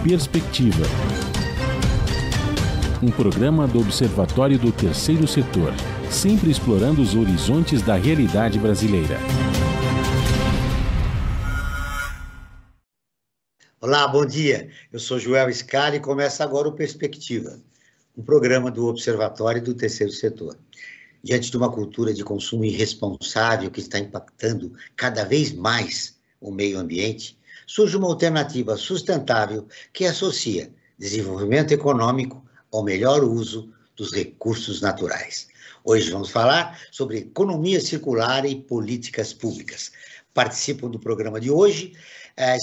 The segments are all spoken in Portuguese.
Perspectiva. Um programa do Observatório do Terceiro Setor, sempre explorando os horizontes da realidade brasileira. Olá, bom dia. Eu sou Joel Scali e começa agora o Perspectiva, um programa do Observatório do Terceiro Setor. Diante de uma cultura de consumo irresponsável que está impactando cada vez mais o meio ambiente, surge uma alternativa sustentável que associa desenvolvimento econômico ao melhor uso dos recursos naturais. Hoje vamos falar sobre economia circular e políticas públicas. Participam do programa de hoje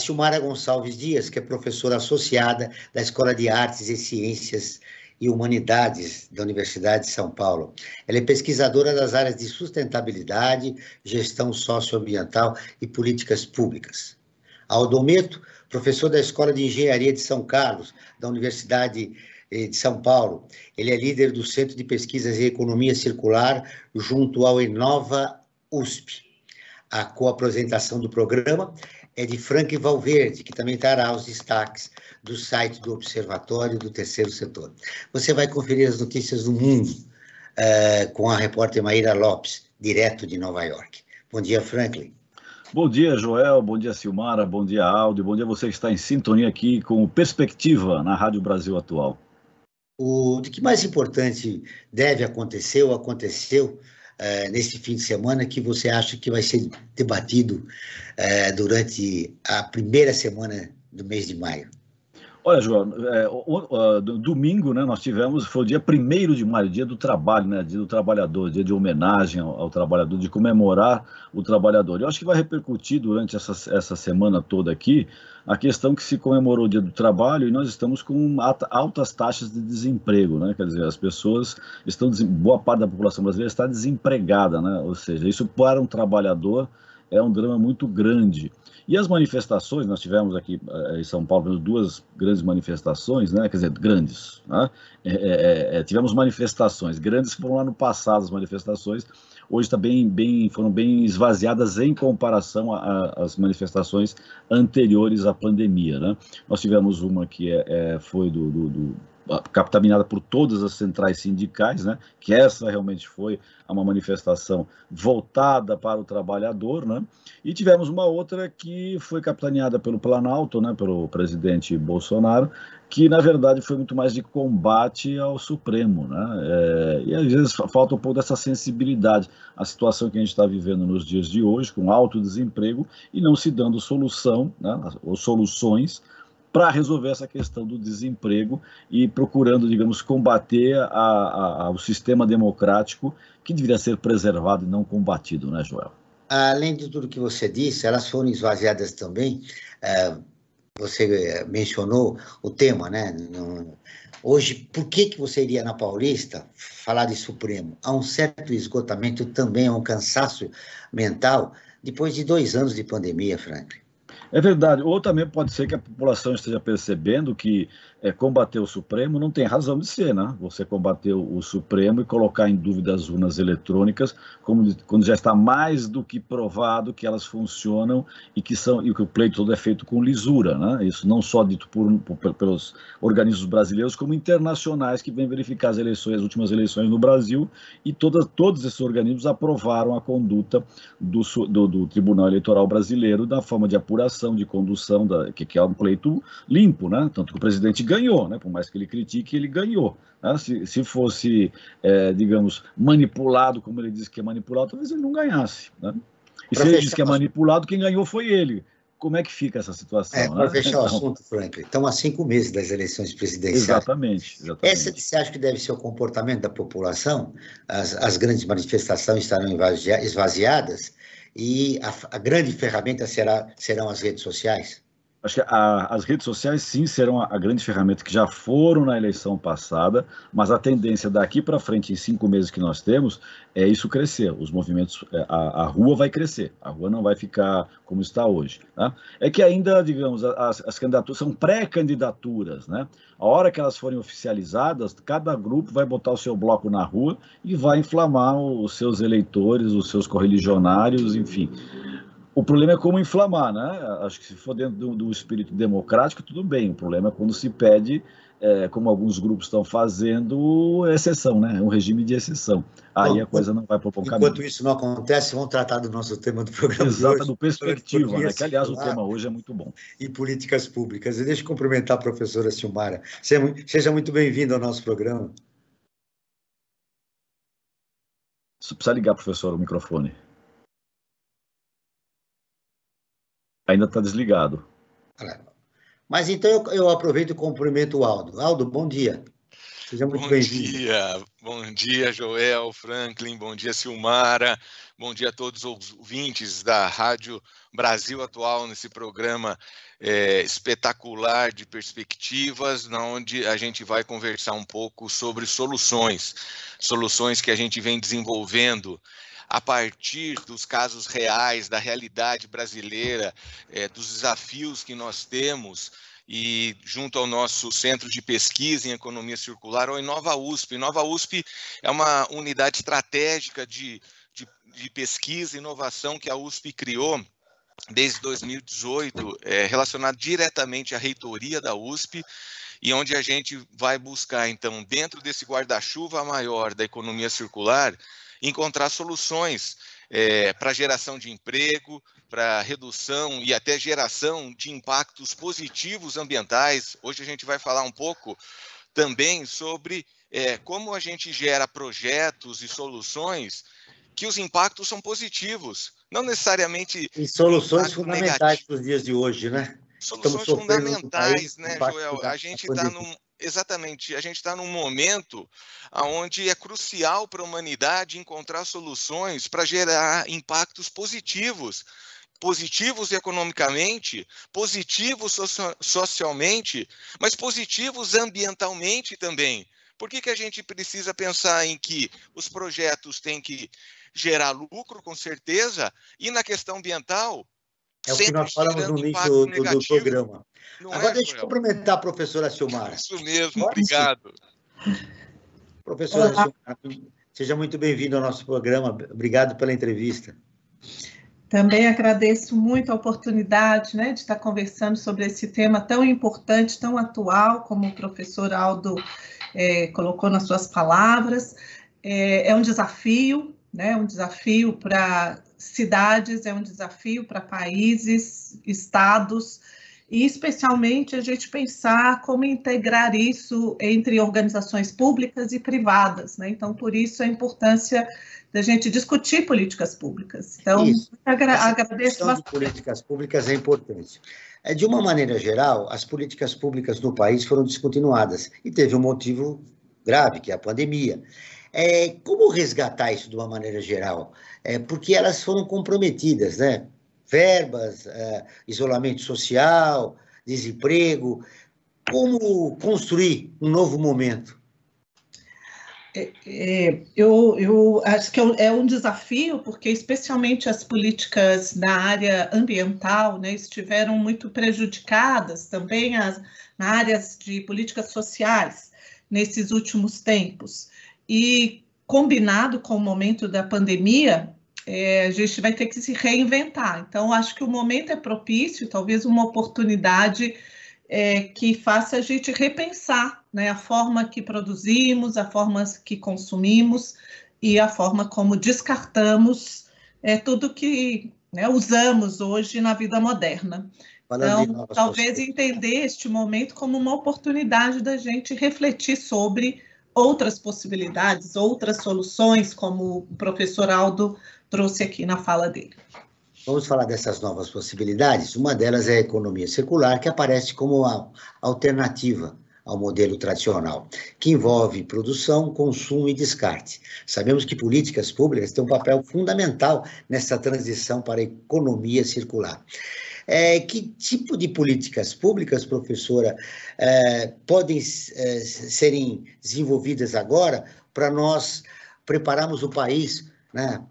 Silmara Gonçalves Dias, que é professora associada da Escola de Artes e Ciências e Humanidades da Universidade de São Paulo. Ela é pesquisadora das áreas de sustentabilidade, gestão socioambiental e políticas públicas. Aldo Meto, professor da Escola de Engenharia de São Carlos, da Universidade de São Paulo. Ele é líder do Centro de Pesquisas em Economia Circular, junto ao Inova USP. A co-apresentação do programa é de Frank Valverde, que também trará os destaques do site do Observatório do Terceiro Setor. Você vai conferir as notícias do mundo com a repórter Maíra Lopes, direto de Nova York. Bom dia, Franklin. Bom dia, Joel, bom dia, Silmara, bom dia, Aldo, bom dia você que está em sintonia aqui com o Perspectiva na Rádio Brasil Atual. O que mais importante deve acontecer ou aconteceu nesse fim de semana que você acha que vai ser debatido durante a primeira semana do mês de maio? Olha, João, domingo, né, nós tivemos, foi o dia 1º de maio, dia do trabalho, né, dia do trabalhador, dia de homenagem ao trabalhador, de comemorar o trabalhador. Eu acho que vai repercutir durante essa semana toda aqui a questão que se comemorou o dia do trabalho e nós estamos com altas taxas de desemprego, né, quer dizer, as pessoas estão, boa parte da população brasileira está desempregada, né, ou seja, isso para um trabalhador é um drama muito grande. E as manifestações, nós tivemos aqui em São Paulo 2 grandes manifestações, né? Quer dizer, grandes. Né? Tivemos manifestações grandes que foram lá no passado, as manifestações, hoje foram bem esvaziadas em comparação às manifestações anteriores à pandemia. Né? Nós tivemos uma que foi capitaneada por todas as centrais sindicais, né? Que essa realmente foi uma manifestação voltada para o trabalhador, né? E tivemos uma outra que foi capitaneada pelo Planalto, né? Pelo presidente Bolsonaro, que na verdade foi muito mais de combate ao Supremo, né? E às vezes falta um pouco dessa sensibilidade, a situação que a gente está vivendo nos dias de hoje, com alto desemprego e não se dando solução, né? Ou soluções para resolver essa questão do desemprego e procurando, digamos, combater o sistema democrático que deveria ser preservado e não combatido, né, Joel? Além de tudo que você disse, elas foram esvaziadas também. Você mencionou o tema, né? Hoje, por que você iria na Paulista falar de Supremo? Há um certo esgotamento também, há um cansaço mental, depois de 2 anos de pandemia, Franklin. É verdade, ou também pode ser que a população esteja percebendo que combater o Supremo não tem razão de ser, né? Você combater o Supremo e colocar em dúvida as urnas eletrônicas, quando já está mais do que provado que elas funcionam e que o pleito todo é feito com lisura, né? Isso não só dito pelos organismos brasileiros, como internacionais que vêm verificar as últimas eleições no Brasil, e todos esses organismos aprovaram a conduta do Tribunal Eleitoral Brasileiro da forma de apuração, de condução, que é um pleito limpo, né? Tanto que o presidente ganhou, né? Por mais que ele critique, ele ganhou. Né? Se fosse, digamos, manipulado, como ele diz que é manipulado, talvez ele não ganhasse. Né? E se ele diz que é manipulado, quem ganhou foi ele. Como é que fica essa situação? Para fechar o assunto, Franklin, estão há 5 meses das eleições presidenciais. Exatamente. Essa você acha que deve ser o comportamento da população? As grandes manifestações estarão esvaziadas e a grande ferramenta serão as redes sociais? Acho que as redes sociais, sim, serão a grande ferramenta que já foram na eleição passada, mas a tendência daqui para frente, em 5 meses que nós temos, é isso crescer. Os movimentos, a rua vai crescer, a rua não vai ficar como está hoje. Tá? É que ainda, digamos, as candidaturas são pré-candidaturas, né? A hora que elas forem oficializadas, cada grupo vai botar o seu bloco na rua e vai inflamar os seus eleitores, os seus correligionários, enfim. O problema é como inflamar, né? Acho que se for dentro do espírito democrático, tudo bem. O problema é quando se pede, como alguns grupos estão fazendo, exceção, né? Um regime de exceção. Aí Bom, a coisa não vai para o bom caminho. enquanto isso não acontece, vamos tratar do nosso tema do programa de Exato, hoje. do perspectiva, né? Que, aliás, o Circular tema hoje é muito bom. e políticas públicas. E deixa eu cumprimentar a professora Silmara. Seja muito bem-vindo ao nosso programa. Você precisa ligar, professor, o microfone. Ainda está desligado. Mas então eu aproveito e cumprimento o Aldo. Aldo, bom dia. Seja muito bem-vindo. Bom dia, Joel, Franklin, bom dia, Silmara, bom dia a todos os ouvintes da Rádio Brasil Atual, nesse programa espetacular de perspectivas, onde a gente vai conversar um pouco sobre soluções que a gente vem desenvolvendo a partir dos casos reais, da realidade brasileira, dos desafios que nós temos, e junto ao nosso Centro de Pesquisa em Economia Circular, o Inova USP. Inova USP é uma unidade estratégica de pesquisa e inovação que a USP criou desde 2018, relacionado diretamente à reitoria da USP, e onde a gente vai buscar, então, dentro desse guarda-chuva maior da economia circular, encontrar soluções para geração de emprego, para redução e até geração de impactos positivos ambientais. Hoje a gente vai falar um pouco também sobre como a gente gera projetos e soluções que os impactos são positivos, não necessariamente... E soluções fundamentais para os dias de hoje, né? Soluções fundamentais, né, Joel? A gente está exatamente, a gente está num momento onde é crucial para a humanidade encontrar soluções para gerar impactos positivos economicamente, positivos socialmente, mas positivos ambientalmente também. Por que a gente precisa pensar em que os projetos têm que gerar lucro, com certeza, e na questão ambiental, é o que nós falamos no início do programa. Agora, deixa eu cumprimentar a professora Silmara. Isso mesmo, obrigado. Professora Silmara, seja muito bem-vindo ao nosso programa. Obrigado pela entrevista. Também agradeço muito a oportunidade, né, de estar conversando sobre esse tema tão importante, tão atual, como o professor Aldo colocou nas suas palavras. É um desafio, né, um desafio para cidades, é um desafio para países, estados, e especialmente a gente pensar como integrar isso entre organizações públicas e privadas, né? Então, por isso a importância da gente discutir políticas públicas. Então, agradeço bastante. De políticas públicas é importante. De uma maneira geral, as políticas públicas no país foram descontinuadas e teve um motivo grave, que é a pandemia. Como resgatar isso de uma maneira geral? Porque elas foram comprometidas, né? Verbas, isolamento social, desemprego. Como construir um novo momento? Eu acho que é um desafio, porque especialmente as políticas na área ambiental, né, estiveram muito prejudicadas, também na áreas de políticas sociais, nesses últimos tempos. E, combinado com o momento da pandemia, a gente vai ter que se reinventar. Então, acho que o momento é propício, talvez uma oportunidade que faça a gente repensar, né, a forma que produzimos, a forma que consumimos e a forma como descartamos tudo que, né, usamos hoje na vida moderna. Então, talvez entender este momento como uma oportunidade da gente refletir sobre outras possibilidades, outras soluções, como o professor Aldo trouxe aqui na fala dele. Vamos falar dessas novas possibilidades. Uma delas é a economia circular, que aparece como uma alternativa ao modelo tradicional, que envolve produção, consumo e descarte. Sabemos que políticas públicas têm um papel fundamental nessa transição para a economia circular. Que tipo de políticas públicas, professora, podem serem desenvolvidas agora para nós prepararmos o país, né,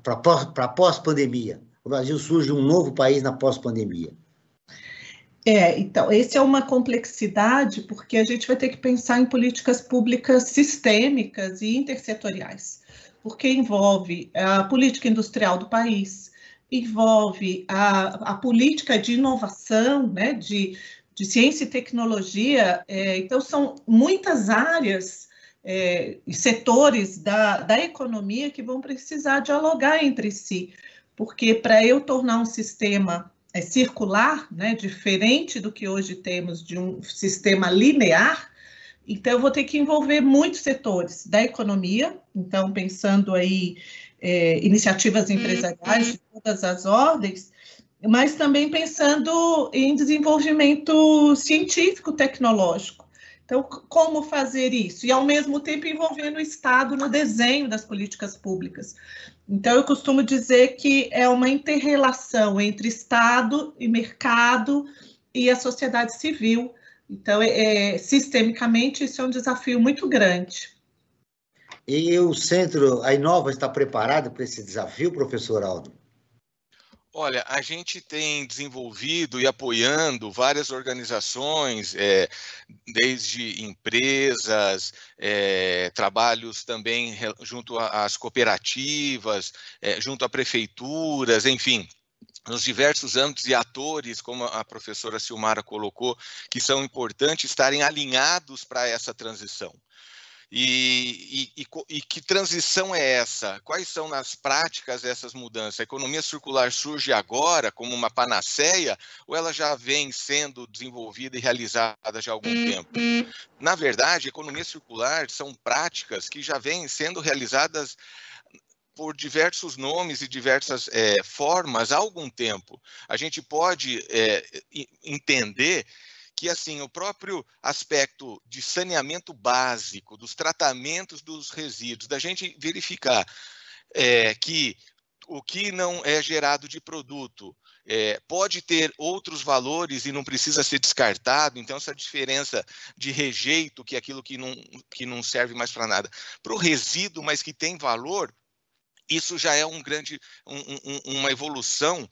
para pós-pandemia? O Brasil surge um novo país na pós-pandemia. Então, essa é uma complexidade, porque a gente vai ter que pensar em políticas públicas sistêmicas e intersetoriais, porque envolve a política industrial do país, envolve a política de inovação, né, de ciência e tecnologia. Então, são muitas áreas e setores da economia que vão precisar dialogar entre si, porque para eu tornar um sistema circular, né, diferente do que hoje temos de um sistema linear, então eu vou ter que envolver muitos setores da economia, então pensando aí iniciativas empresariais de todas as ordens, mas também pensando em desenvolvimento científico, tecnológico. Então, como fazer isso? E, ao mesmo tempo, envolvendo o Estado no desenho das políticas públicas. Então, eu costumo dizer que é uma inter-relação entre Estado e mercado e a sociedade civil. Então, sistemicamente, isso é um desafio muito grande. E o Centro, a Inova, está preparado para esse desafio, professor Aldo? Olha, a gente tem desenvolvido e apoiando várias organizações, desde empresas, trabalhos também junto às cooperativas, junto a prefeituras, enfim, nos diversos âmbitos e atores, como a professora Silmara colocou, que são importantes estarem alinhados para essa transição. E que transição é essa? Quais são nas práticas essas mudanças? A economia circular surge agora como uma panaceia ou ela já vem sendo desenvolvida e realizada já há algum tempo? Na verdade, a economia circular são práticas que já vêm sendo realizadas por diversos nomes e diversas formas há algum tempo. A gente pode entender que, assim, o próprio aspecto de saneamento básico, dos tratamentos dos resíduos, da gente verificar que o que não é gerado de produto pode ter outros valores e não precisa ser descartado, então essa diferença de rejeito, que é aquilo que não serve mais para nada, para o resíduo, mas que tem valor, isso já é uma evolução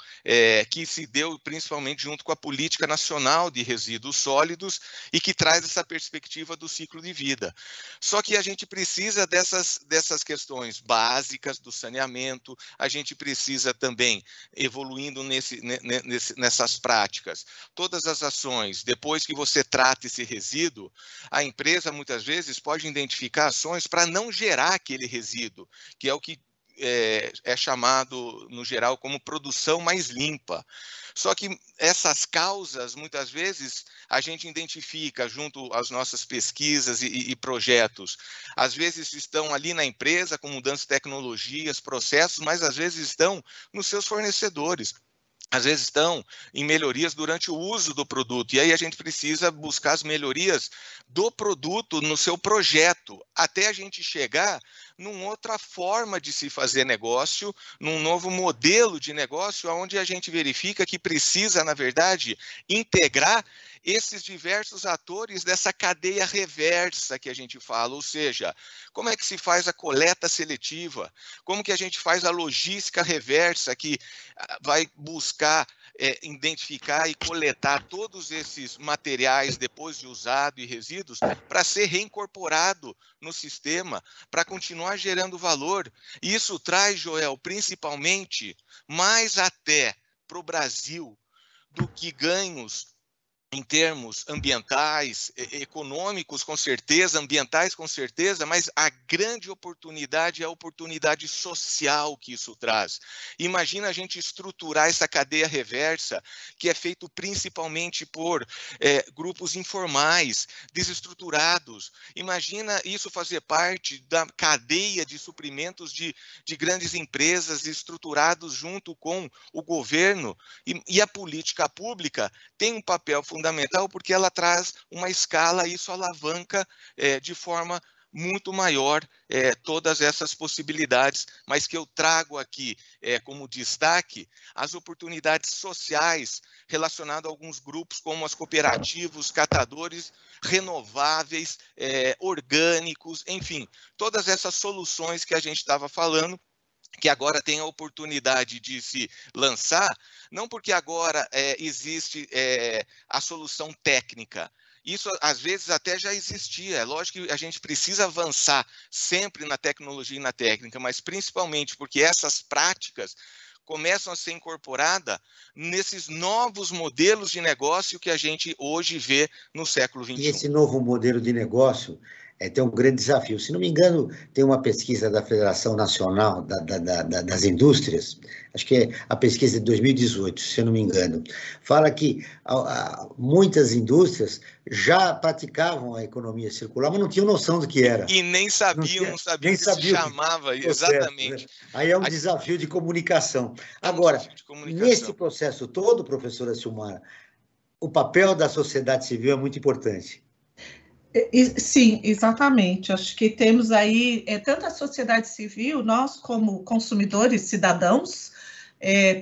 que se deu principalmente junto com a Política Nacional de Resíduos Sólidos e que traz essa perspectiva do ciclo de vida. Só que a gente precisa dessas questões básicas do saneamento, a gente precisa também, evoluindo nessas práticas, todas as ações, depois que você trata esse resíduo, a empresa muitas vezes pode identificar ações para não gerar aquele resíduo, que é o que é chamado, no geral, como produção mais limpa. Só que essas causas, muitas vezes, a gente identifica junto às nossas pesquisas e projetos. Às vezes estão ali na empresa, com mudanças de tecnologias, processos, mas às vezes estão nos seus fornecedores. Às vezes estão em melhorias durante o uso do produto, e aí a gente precisa buscar as melhorias do produto no seu projeto, até a gente chegar numa outra forma de se fazer negócio, num novo modelo de negócio, onde a gente verifica que precisa, na verdade, integrar esses diversos atores dessa cadeia reversa que a gente fala, ou seja, como é que se faz a coleta seletiva, como que a gente faz a logística reversa, que vai buscar identificar e coletar todos esses materiais depois de usado e resíduos para ser reincorporado no sistema, para continuar gerando valor. E isso traz, Joel, principalmente, mais até para o Brasil do que ganhos em termos ambientais, econômicos, com certeza, ambientais, com certeza, mas a grande oportunidade é a oportunidade social que isso traz. Imagina a gente estruturar essa cadeia reversa, que é feito principalmente por grupos informais, desestruturados. Imagina isso fazer parte da cadeia de suprimentos de grandes empresas estruturados junto com o governo, e a política pública tem um papel fundamental porque ela traz uma escala, e isso alavanca de forma muito maior todas essas possibilidades, mas que eu trago aqui como destaque as oportunidades sociais relacionadas a alguns grupos como as cooperativas, catadores renováveis, orgânicos, enfim, todas essas soluções que a gente estava falando, que agora tem a oportunidade de se lançar, não porque agora existe a solução técnica. Isso, às vezes, até já existia. É lógico que a gente precisa avançar sempre na tecnologia e na técnica, mas principalmente porque essas práticas começam a ser incorporadas nesses novos modelos de negócio que a gente hoje vê no século XXI. E esse novo modelo de negócio tem um grande desafio. Se não me engano, tem uma pesquisa da Federação Nacional das Indústrias, acho que é a pesquisa de 2018, se eu não me engano, fala que muitas indústrias já praticavam a economia circular, mas não tinham noção do que era. E nem sabiam, nem que se chamava, exatamente. Certo, né? Aí é um desafio de comunicação. Agora, nesse processo todo, professora Silmara, o papel da sociedade civil é muito importante. Sim, exatamente. Acho que temos aí tanto a sociedade civil, nós como consumidores, cidadãos,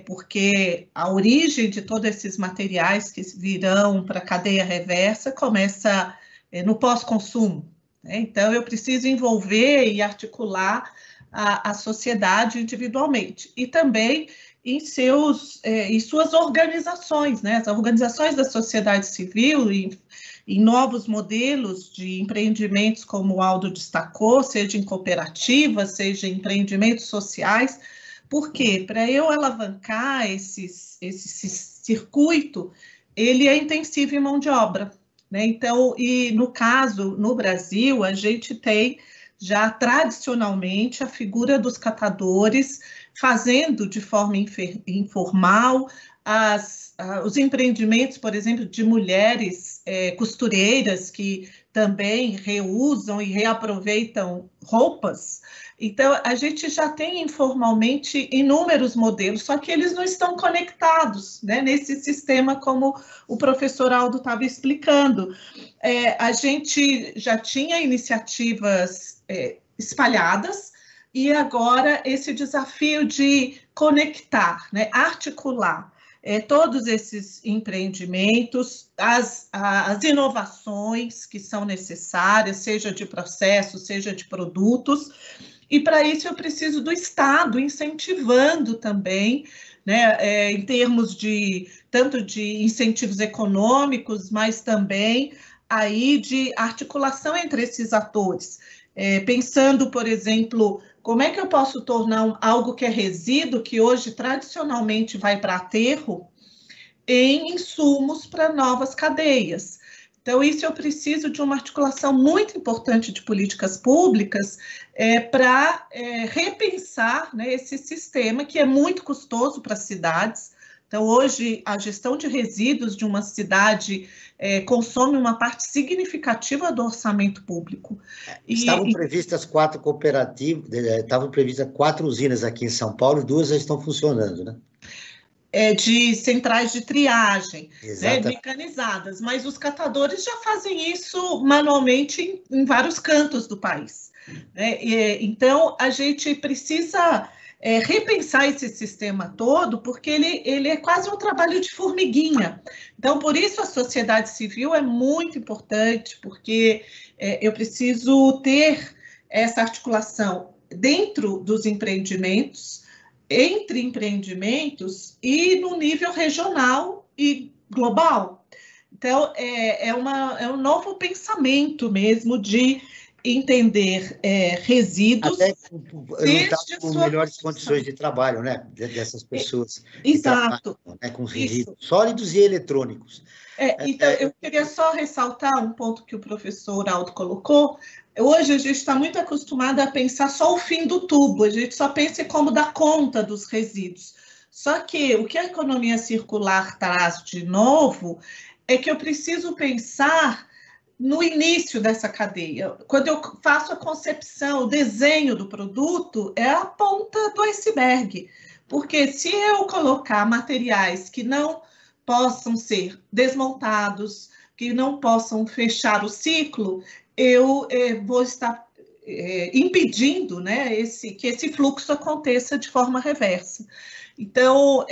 porque a origem de todos esses materiais que virão para a cadeia reversa começa no pós-consumo, né? Então, eu preciso envolver e articular a sociedade individualmente e também em suas organizações, né? As organizações da sociedade civil em novos modelos de empreendimentos, como o Aldo destacou, seja em cooperativas, seja em empreendimentos sociais. Por quê? Para eu alavancar esse circuito, ele é intensivo em mão de obra, né? Então, e no caso, no Brasil, a gente tem já tradicionalmente a figura dos catadores fazendo de forma informal os empreendimentos, por exemplo, de mulheres costureiras que também reusam e reaproveitam roupas. Então, a gente já tem informalmente inúmeros modelos, só que eles não estão conectados, né, nesse sistema, como o professor Aldo estava explicando. A gente já tinha iniciativas espalhadas, e agora esse desafio de conectar, né, articular todos esses empreendimentos, as inovações que são necessárias, seja de processos, seja de produtos, e para isso eu preciso do Estado incentivando também, né, em termos tanto de incentivos econômicos, mas também aí de articulação entre esses atores. Pensando, por exemplo, como é que eu posso tornar algo que é resíduo, que hoje tradicionalmente vai para aterro, em insumos para novas cadeias. Então, isso eu preciso de uma articulação muito importante de políticas públicas para repensar, né, esse sistema que é muito custoso para as cidades. Então, hoje, a gestão de resíduos de uma cidade consome uma parte significativa do orçamento público. Estavam previstas 4 cooperativas, estavam previstas 4 usinas aqui em São Paulo, e 2 já estão funcionando, né? De centrais de triagem, né, mecanizadas, mas os catadores já fazem isso manualmente em vários cantos do país, né? Então, a gente precisa repensar esse sistema todo, porque ele é quase um trabalho de formiguinha. Então, por isso a sociedade civil é muito importante, porque eu preciso ter essa articulação dentro dos empreendimentos, entre empreendimentos e no nível regional e global. Então, é um novo pensamento mesmo de entender resíduos. Até lutar por melhores condições de trabalho, né, dessas pessoas. Exato. Que trabalham, né, com resíduos sólidos e eletrônicos. Então, eu queria só ressaltar um ponto que o professor Aldo colocou. Hoje a gente está muito acostumado a pensar só o fim do tubo, a gente só pensa em como dar conta dos resíduos. Só que o que a economia circular traz de novo é que eu preciso pensar no início dessa cadeia. Quando eu faço a concepção, o desenho do produto, é a ponta do iceberg. Porque se eu colocar materiais que não possam ser desmontados, que não possam fechar o ciclo, eu vou estar impedindo, né, que esse fluxo aconteça de forma reversa. Então,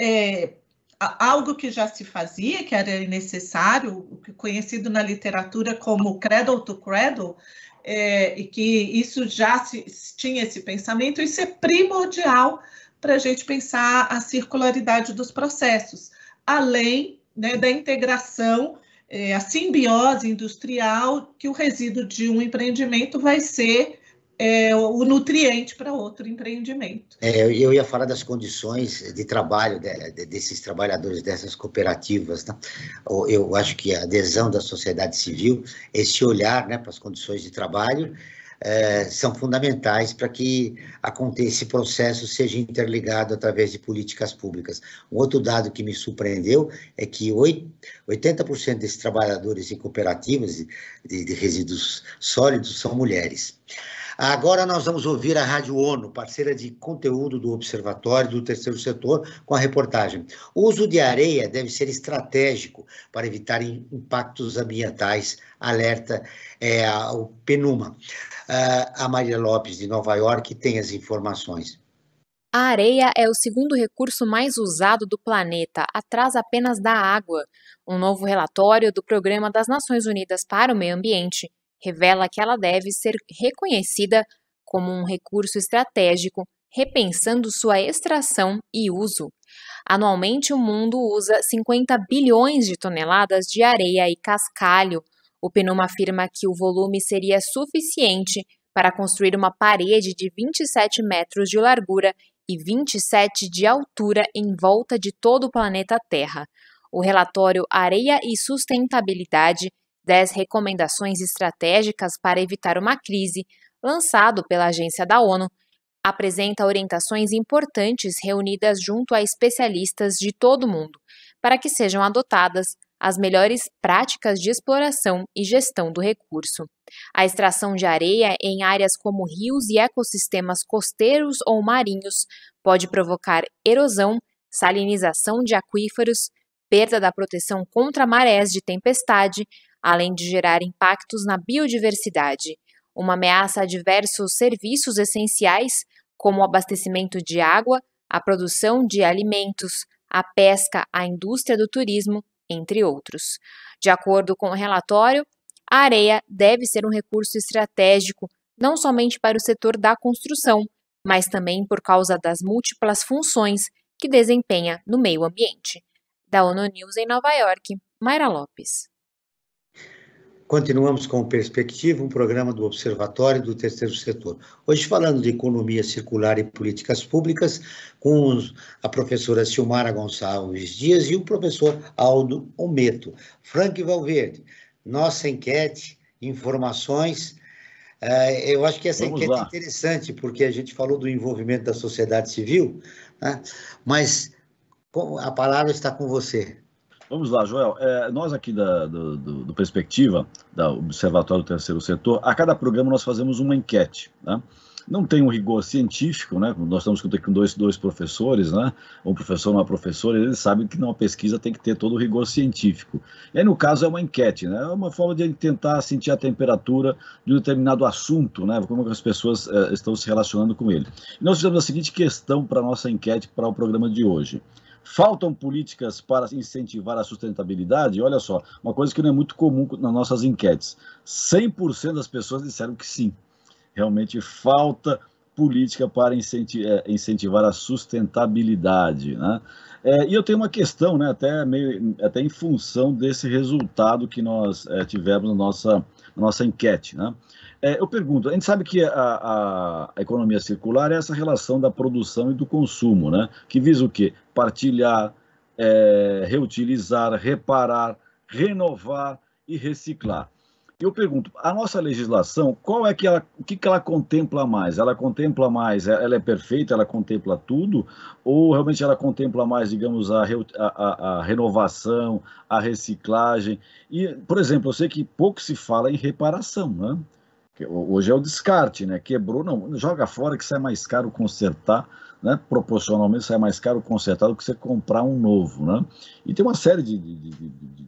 algo que já se fazia, que era necessário, conhecido na literatura como cradle to cradle, e que isso já tinha esse pensamento, isso é primordial para a gente pensar a circularidade dos processos, além, né, da integração, a simbiose industrial, que o resíduo de um empreendimento vai ser o nutriente para outro empreendimento. Eu ia falar das condições de trabalho desses trabalhadores dessas cooperativas, né? Eu acho que a adesão da sociedade civil, esse olhar, né, para as condições de trabalho, são fundamentais para que esse processo seja interligado através de políticas públicas. Um outro dado que me surpreendeu é que 80% desses trabalhadores em cooperativas de resíduos sólidos são mulheres. Agora nós vamos ouvir a Rádio ONU, parceira de conteúdo do Observatório do Terceiro Setor, com a reportagem. O uso de areia deve ser estratégico para evitar impactos ambientais, alerta o PNUMA. A Maria Lopes, de Nova York, tem as informações. A areia é o segundo recurso mais usado do planeta, atrás apenas da água. Um novo relatório do Programa das Nações Unidas para o Meio Ambiente revela que ela deve ser reconhecida como um recurso estratégico, repensando sua extração e uso. Anualmente, o mundo usa 50 bilhões de toneladas de areia e cascalho. O PNUMA afirma que o volume seria suficiente para construir uma parede de 27 metros de largura e 27 de altura em volta de todo o planeta Terra. O relatório Areia e Sustentabilidade, 10 recomendações estratégicas para evitar uma crise, lançado pela agência da ONU, apresenta orientações importantes reunidas junto a especialistas de todo o mundo, para que sejam adotadas as melhores práticas de exploração e gestão do recurso. A extração de areia em áreas como rios e ecossistemas costeiros ou marinhos pode provocar erosão, salinização de aquíferos, perda da proteção contra marés de tempestade, além de gerar impactos na biodiversidade, uma ameaça a diversos serviços essenciais, como o abastecimento de água, a produção de alimentos, a pesca, a indústria do turismo, entre outros. De acordo com o relatório, a areia deve ser um recurso estratégico não somente para o setor da construção, mas também por causa das múltiplas funções que desempenha no meio ambiente. Da ONU News em Nova York, Mayra Lopes. Continuamos com Perspectiva, um programa do Observatório do Terceiro Setor. Hoje falando de economia circular e políticas públicas, com a professora Silmara Gonçalves Dias e o professor Aldo Ometo. Frank Valverde, nossa enquete, informações. Eu acho que essa enquete é interessante, porque a gente falou do envolvimento da sociedade civil, né? Mas a palavra está com você. Vamos lá, Joel. Nós aqui do Perspectiva, da Observatório do Terceiro Setor, a cada programa nós fazemos uma enquete, né? Não tem um rigor científico, né? Nós estamos com dois professores, né? Um professor e uma professora, eles sabem que numa pesquisa tem que ter todo o rigor científico. E aí, no caso, é uma enquete, né? É uma forma de tentar sentir a temperatura de um determinado assunto, né? Como as pessoas estão se relacionando com ele. E nós fizemos a seguinte questão para a nossa enquete, para o programa de hoje. Faltam políticas para incentivar a sustentabilidade? Olha só, uma coisa que não é muito comum nas nossas enquetes. 100% das pessoas disseram que sim. Realmente falta política para incentivar a sustentabilidade, né? E eu tenho uma questão, né, até em função desse resultado que nós tivemos na nossa enquete, né? Eu pergunto, a gente sabe que a economia circular é essa relação da produção e do consumo, né? Que visa o quê? Partilhar, reutilizar, reparar, renovar e reciclar. Eu pergunto, a nossa legislação, o que ela contempla mais? Ela contempla mais, ela é perfeita, ela contempla tudo? Ou realmente ela contempla mais, digamos, a renovação, a reciclagem? E, por exemplo, eu sei que pouco se fala em reparação, né? Hoje é o descarte, né? Quebrou, não, joga fora que sai mais caro consertar, né? Proporcionalmente sai mais caro consertar do que você comprar um novo, né? E tem uma série de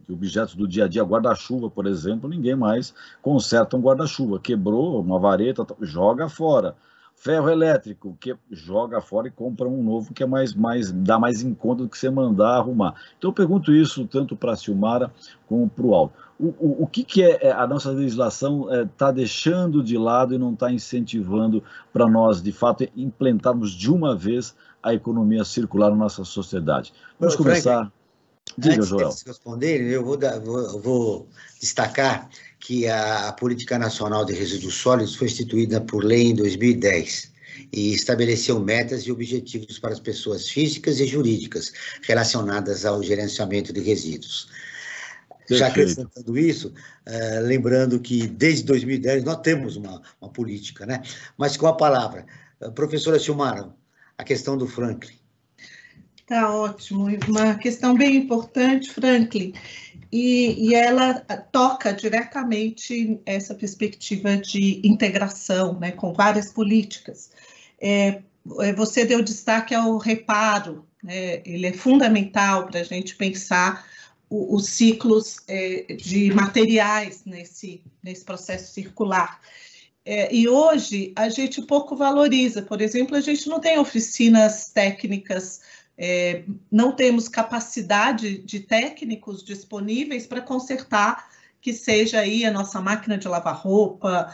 objetos do dia a dia, guarda-chuva, por exemplo, ninguém mais conserta um guarda-chuva. Quebrou uma vareta, joga fora. Ferro elétrico, que joga fora e compra um novo que dá mais em conta do que você mandar arrumar. Então eu pergunto isso tanto para a Silmara como para o Aldo. O que a nossa legislação está deixando de lado e não está incentivando para nós, de fato, implementarmos de uma vez a economia circular na nossa sociedade? Vamos começar. Diga, Antes Joel. deles responderem, eu vou destacar que a Política Nacional de Resíduos Sólidos foi instituída por lei em 2010 e estabeleceu metas e objetivos para as pessoas físicas e jurídicas relacionadas ao gerenciamento de resíduos. Já acrescentando isso, lembrando que desde 2010 nós temos uma política, né? Mas com a palavra, professora Silmara, a questão do Franklin. Tá ótimo, uma questão bem importante, Franklin, e ela toca diretamente essa perspectiva de integração, né, com várias políticas. Você deu destaque ao reparo, né, ele é fundamental para a gente pensar os ciclos de materiais nesse processo circular. E hoje a gente pouco valoriza, por exemplo, a gente não tem oficinas técnicas, não temos capacidade de técnicos disponíveis para consertar, que seja aí a nossa máquina de lavar roupa,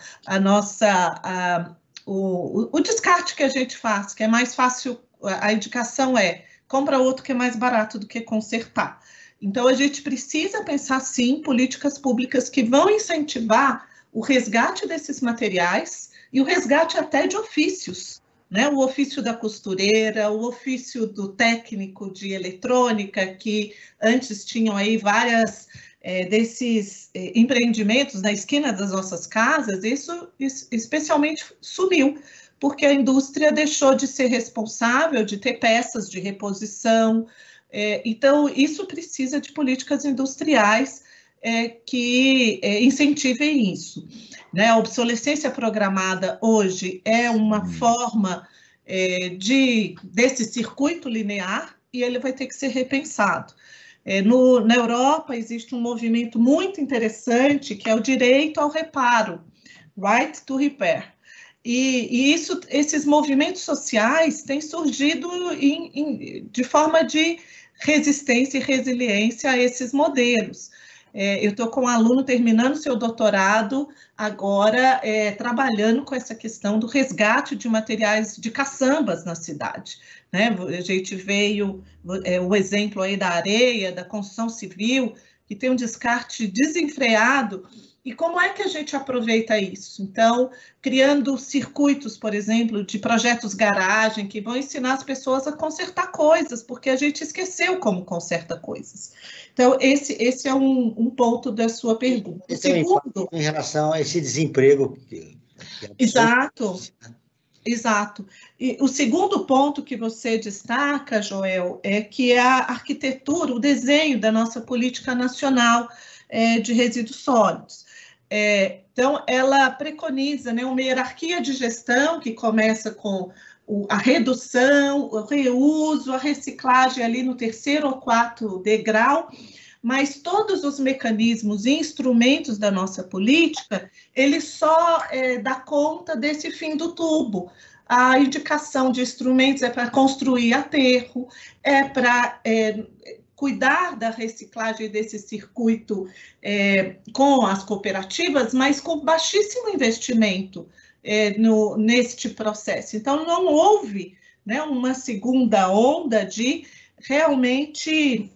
o descarte que a gente faz, que é mais fácil, a indicação é compra outro que é mais barato do que consertar. Então, a gente precisa pensar, sim, políticas públicas que vão incentivar o resgate desses materiais e o resgate até de ofícios, né? O ofício da costureira, o ofício do técnico de eletrônica, que antes tinham aí várias desses empreendimentos na esquina das nossas casas, isso especialmente sumiu, porque a indústria deixou de ser responsável, de ter peças de reposição. Então, isso precisa de políticas industriais que incentivem isso, né? A obsolescência programada hoje é uma forma desse circuito linear e ele vai ter que ser repensado. Na Europa existe um movimento muito interessante que é o direito ao reparo, right to repair. E esses movimentos sociais têm surgido de forma de resistência e resiliência a esses modelos. Eu estou com um aluno terminando seu doutorado agora, trabalhando com essa questão do resgate de materiais de caçambas na cidade, né? A gente veio o exemplo aí da areia, da construção civil, que tem um descarte desenfreado. E como é que a gente aproveita isso? Então, criando circuitos, por exemplo, de projetos garagem, que vão ensinar as pessoas a consertar coisas, porque a gente esqueceu como conserta coisas. Então, esse é um ponto da sua pergunta. O segundo, em relação a esse desemprego. Exato. E o segundo ponto que você destaca, Joel, é que a arquitetura, o desenho da nossa política nacional de resíduos sólidos. Então, ela preconiza, né, uma hierarquia de gestão que começa com a redução, o reuso, a reciclagem ali no 3º ou 4º degrau, mas todos os mecanismos e instrumentos da nossa política, ele só dá conta desse fim do tubo. A indicação de instrumentos é para construir aterro, é para cuidar da reciclagem desse circuito com as cooperativas, mas com baixíssimo investimento neste processo. Então, não houve, né, uma segunda onda de realmente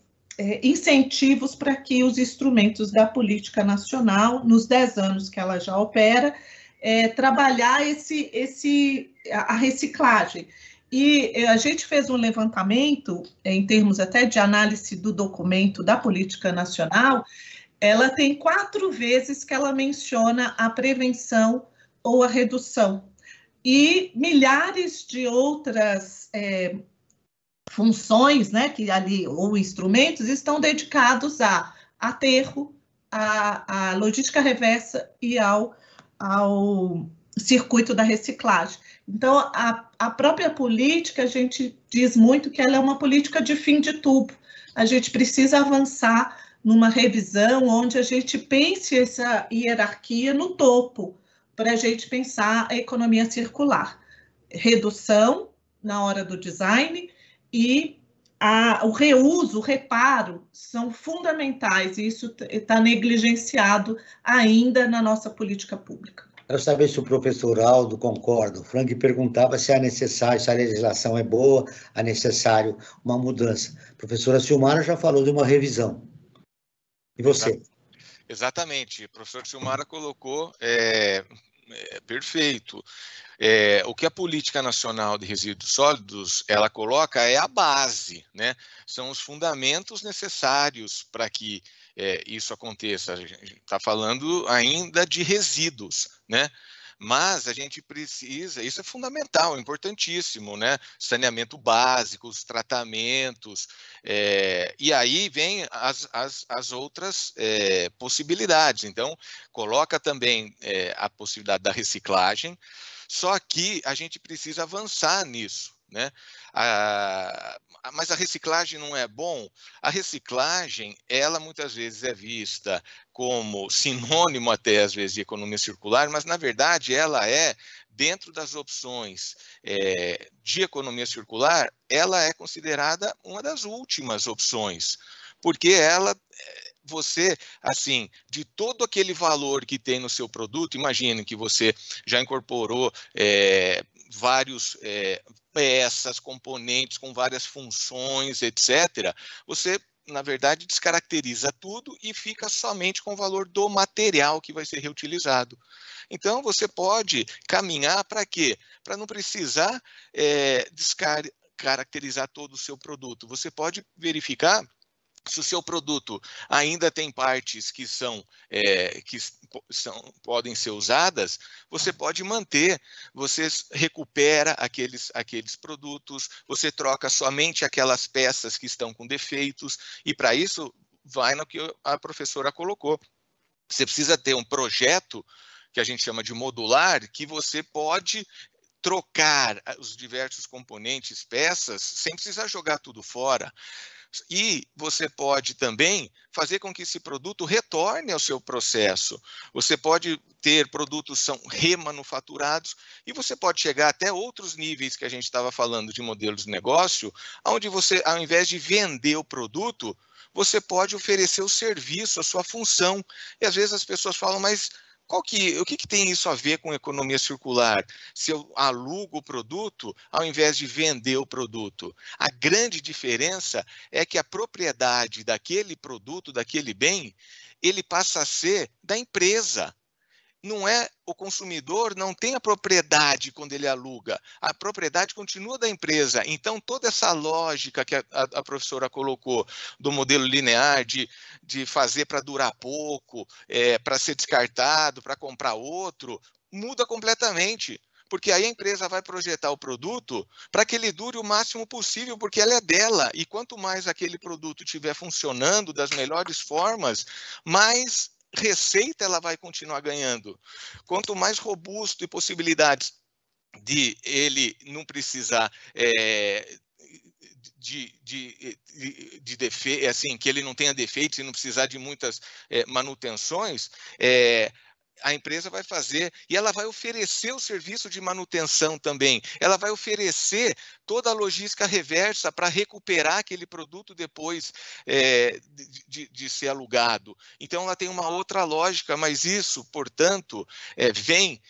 incentivos para que os instrumentos da política nacional, nos 10 anos que ela já opera, trabalhar a reciclagem. E a gente fez um levantamento, em termos até de análise do documento da política nacional, ela tem 4 vezes que ela menciona a prevenção ou a redução. E milhares de outras funções, né, que ali, ou instrumentos, estão dedicados a aterro, a logística reversa e ao circuito da reciclagem. Então, a própria política, a gente diz muito que ela é uma política de fim de tubo. A gente precisa avançar numa revisão onde a gente pense essa hierarquia no topo, para a gente pensar a economia circular. Redução na hora do design e o reuso, o reparo, são fundamentais, e isso está negligenciado ainda na nossa política pública. Quero saber se o professor Aldo concorda. O Frank perguntava se é necessário, se a legislação é boa, é necessário uma mudança. A professora Silmara já falou de uma revisão. E você? Exatamente. O professor Silmara colocou perfeito. O que a Política Nacional de Resíduos Sólidos ela coloca é a base, né? São os fundamentos necessários para que isso aconteça. A gente está falando ainda de resíduos, né? Mas a gente precisa, isso é fundamental, importantíssimo, né? Saneamento básico, os tratamentos, e aí vem as outras possibilidades. Então, coloca também a possibilidade da reciclagem, só que a gente precisa avançar nisso, né? Mas a reciclagem não é bom? A reciclagem, ela muitas vezes é vista como sinônimo até, às vezes, de economia circular, mas, na verdade, ela é, dentro das opções de economia circular, ela é considerada uma das últimas opções, porque ela... Você, assim, de todo aquele valor que tem no seu produto, imagine que você já incorporou vários peças, componentes com várias funções, etc. Você, na verdade, descaracteriza tudo e fica somente com o valor do material que vai ser reutilizado. Então, você pode caminhar para quê? Para não precisar descaracterizar todo o seu produto. Você pode verificar se o seu produto ainda tem partes que podem ser usadas, você pode manter, você recupera aqueles produtos, você troca somente aquelas peças que estão com defeitos, e para isso vai no que a professora colocou. Você precisa ter um projeto que a gente chama de modular, que você pode trocar os diversos componentes, peças, sem precisar jogar tudo fora. E você pode também fazer com que esse produto retorne ao seu processo. Você pode ter produtos que são remanufaturados e você pode chegar até outros níveis que a gente estava falando de modelos de negócio, onde você, ao invés de vender o produto, você pode oferecer o serviço, a sua função. E às vezes as pessoas falam, mas... o que tem isso a ver com economia circular? Se eu alugo o produto, ao invés de vender o produto. A grande diferença é que a propriedade daquele produto, daquele bem, ele passa a ser da empresa. Não é o consumidor, não tem a propriedade quando ele aluga. A propriedade continua da empresa. Então, toda essa lógica que a professora colocou do modelo linear, de fazer para durar pouco, para ser descartado, para comprar outro, muda completamente. Porque aí a empresa vai projetar o produto para que ele dure o máximo possível, porque ela é dela. E quanto mais aquele produto estiver funcionando das melhores formas, mais receita ela vai continuar ganhando. Quanto mais robusto e possibilidades de ele não precisar de defeito, assim, que ele não tenha defeitos e não precisar de muitas manutenções, a empresa vai fazer e ela vai oferecer o serviço de manutenção também. Ela vai oferecer toda a logística reversa para recuperar aquele produto depois de ser alugado. Então, ela tem uma outra lógica, mas isso, portanto, vem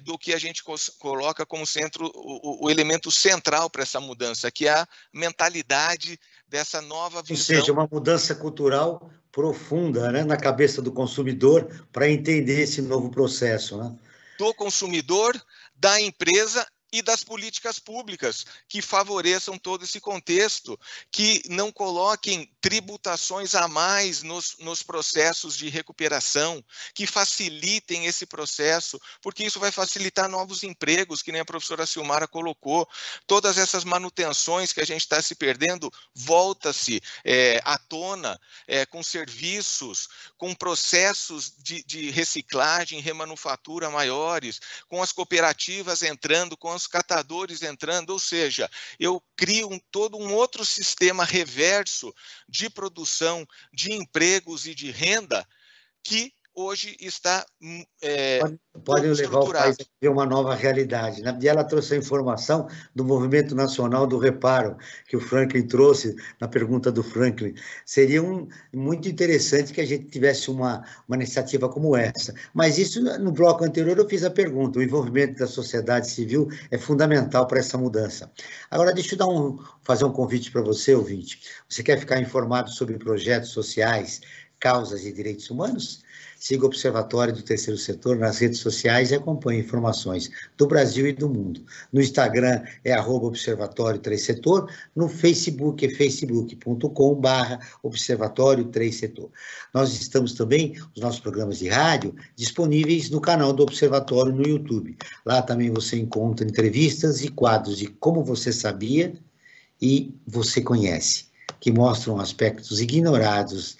do que a gente coloca como centro, o elemento central para essa mudança, que é a mentalidade dessa nova visão. Ou seja, uma mudança cultural profunda, né, na cabeça do consumidor para entender esse novo processo, né? Do consumidor, da empresa e das políticas públicas que favoreçam todo esse contexto, que não coloquem tributações a mais nos processos de recuperação, que facilitem esse processo, porque isso vai facilitar novos empregos, que nem a professora Silmara colocou. Todas essas manutenções que a gente está se perdendo, volta-se à tona com serviços, com processos de reciclagem, remanufatura maiores, com as cooperativas entrando, com os catadores entrando, ou seja, eu crio todo um outro sistema reverso de produção, de empregos e de renda que hoje está pode levar o país a ver uma nova realidade. E ela trouxe a informação do Movimento Nacional do Reparo, que o Franklin trouxe na pergunta do Franklin. Seria muito interessante que a gente tivesse uma iniciativa como essa. Mas isso, no bloco anterior, eu fiz a pergunta. O envolvimento da sociedade civil é fundamental para essa mudança. Agora, deixa eu fazer um convite para você, ouvinte. Você quer ficar informado sobre projetos sociais, causas e direitos humanos? Siga o Observatório do Terceiro Setor nas redes sociais e acompanhe informações do Brasil e do mundo. No Instagram é @Observatório 3 Setor, no Facebook é facebook.com/Observatório 3 Setor. Nós estamos também, os nossos programas de rádio, disponíveis no canal do Observatório no YouTube. Lá também você encontra entrevistas e quadros de Como Você Sabia e Você Conhece, que mostram aspectos ignorados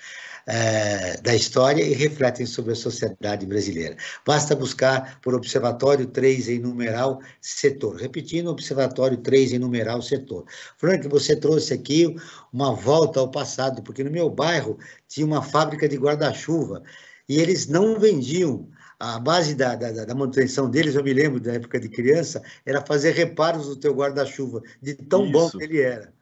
da história e refletem sobre a sociedade brasileira. Basta buscar por Observatório 3 em numeral setor. Repetindo, Observatório 3 em numeral setor. Frank, você trouxe aqui uma volta ao passado, porque no meu bairro tinha uma fábrica de guarda-chuva e eles não vendiam. A base da manutenção deles, eu me lembro da época de criança, era fazer reparos no teu guarda-chuva, de tão bom que ele era.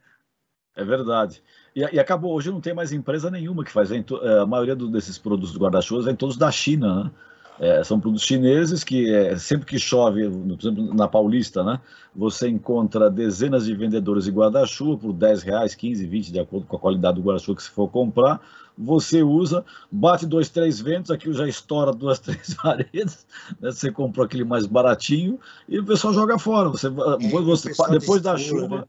É verdade. E acabou, hoje não tem mais empresa nenhuma que faz. A maioria desses produtos do guarda-chuvas vem todos da China, né? São produtos chineses que sempre que chove, por exemplo, na Paulista, né, você encontra dezenas de vendedores de guarda-chuva por R$10, 15, 20, de acordo com a qualidade do guarda-chuva que você for comprar. Você usa, bate 2, 3 ventos, aquilo já estoura 2, 3 paredes, né? Você comprou aquele mais baratinho e o pessoal joga fora. Depois da chuva, né?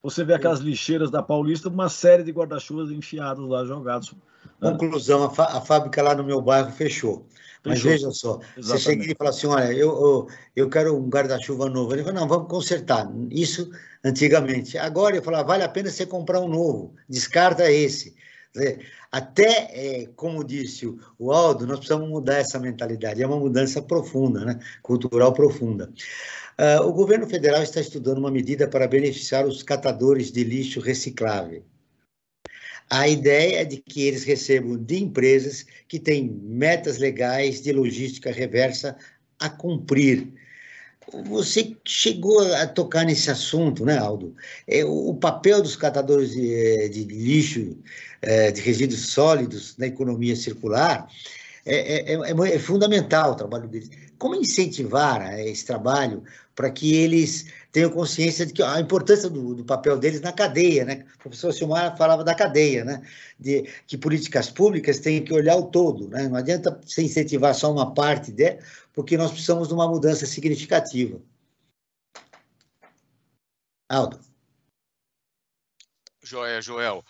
Você vê aquelas lixeiras da Paulista, uma série de guarda-chuvas enfiados lá, jogados. Conclusão, a fábrica lá no meu bairro fechou. Mas veja só, você chega e fala assim, olha, eu quero um guarda-chuva novo. Ele fala, não, vamos consertar. Isso antigamente. Agora, eu falo, vale a pena você comprar um novo, descarta esse. Até, como disse o Aldo, nós precisamos mudar essa mentalidade. É uma mudança profunda, né? Cultural profunda. O governo federal está estudando uma medida para beneficiar os catadores de lixo reciclável. A ideia é de que eles recebam de empresas que têm metas legais de logística reversa a cumprir. Você chegou a tocar nesse assunto, né, Aldo? O papel dos catadores de lixo, de resíduos sólidos na economia circular é fundamental o trabalho deles. Como incentivar esse trabalho para que eles tenham consciência de que a importância do papel deles na cadeia, né? O professor Silmar falava da cadeia, né? De que políticas públicas têm que olhar o todo, né? Não adianta você incentivar só uma parte dela, porque nós precisamos de uma mudança significativa. Aldo. Joia, Joel.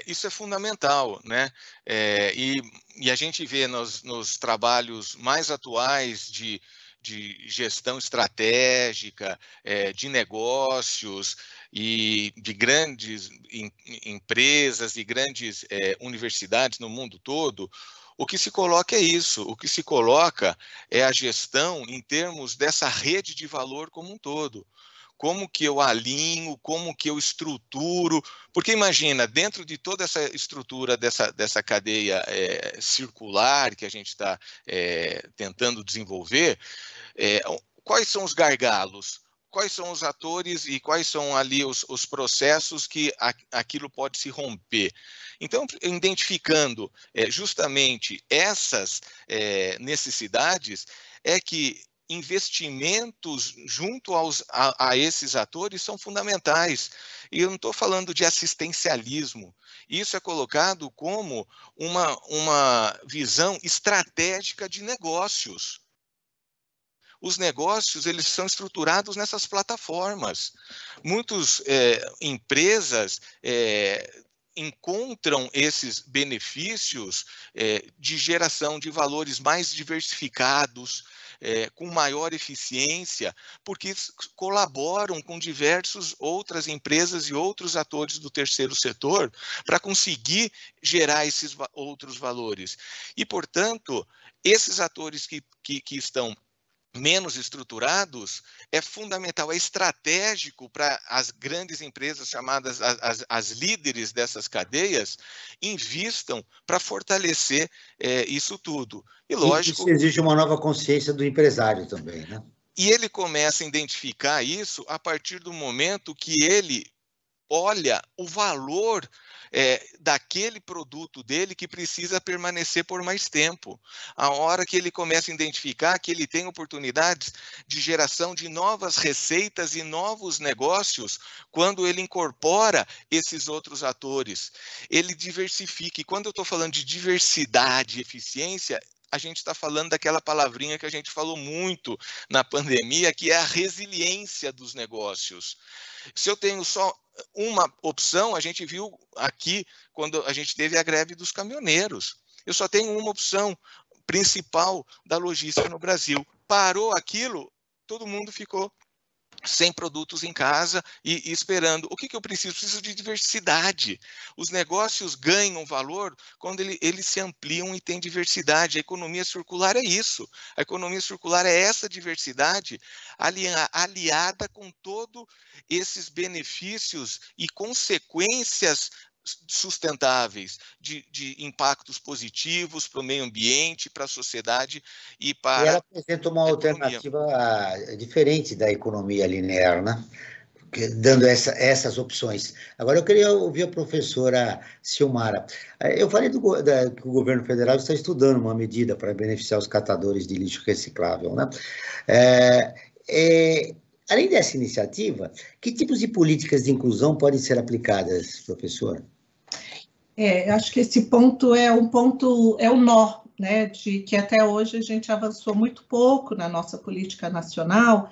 Isso é fundamental, né? E a gente vê nos trabalhos mais atuais de gestão estratégica, de negócios e de grandes empresas e grandes universidades no mundo todo, o que se coloca é isso, o que se coloca é a gestão em termos dessa rede de valor como um todo. Como que eu alinho, como que eu estruturo, porque imagina, dentro de toda essa estrutura dessa cadeia circular que a gente está tentando desenvolver, quais são os gargalos? Quais são os atores e quais são ali os processos que aquilo pode se romper? Então, identificando justamente essas necessidades, é que investimentos junto a esses atores são fundamentais. E eu não estou falando de assistencialismo. Isso é colocado como uma visão estratégica de negócios. Os negócios, eles são estruturados nessas plataformas. Muitas empresas encontram esses benefícios de geração de valores mais diversificados, com maior eficiência, porque colaboram com diversas outras empresas e outros atores do terceiro setor para conseguir gerar esses outros valores. E, portanto, esses atores que estão menos estruturados, é fundamental, é estratégico para as grandes empresas chamadas as líderes dessas cadeias invistam para fortalecer isso tudo. E lógico, isso exige uma nova consciência do empresário também, né? E ele começa a identificar isso a partir do momento que ele olha o valor daquele produto dele que precisa permanecer por mais tempo. A hora que ele começa a identificar que ele tem oportunidades de geração de novas receitas e novos negócios quando ele incorpora esses outros atores. Ele diversifica. E quando eu estou falando de diversidade e eficiência, a gente está falando daquela palavrinha que a gente falou muito na pandemia, que é a resiliência dos negócios. Se eu tenho só uma opção, a gente viu aqui quando a gente teve a greve dos caminhoneiros. Eu só tenho uma opção principal da logística no Brasil. Parou aquilo, todo mundo ficou sem produtos em casa e esperando. O que eu preciso? Preciso de diversidade. Os negócios ganham valor quando eles se ampliam e têm diversidade. A economia circular é isso. A economia circular é essa diversidade aliada com todos esses benefícios e consequências sustentáveis, de impactos positivos para o meio ambiente, para a sociedade e para. E ela apresenta uma alternativa diferente da economia linear, né? Dando essas opções. Agora, eu queria ouvir a professora Silmara. Eu falei que o governo federal está estudando uma medida para beneficiar os catadores de lixo reciclável, né? Além dessa iniciativa, que tipos de políticas de inclusão podem ser aplicadas, professora? Eu acho que esse ponto é o nó, né, de que até hoje a gente avançou muito pouco na nossa política nacional,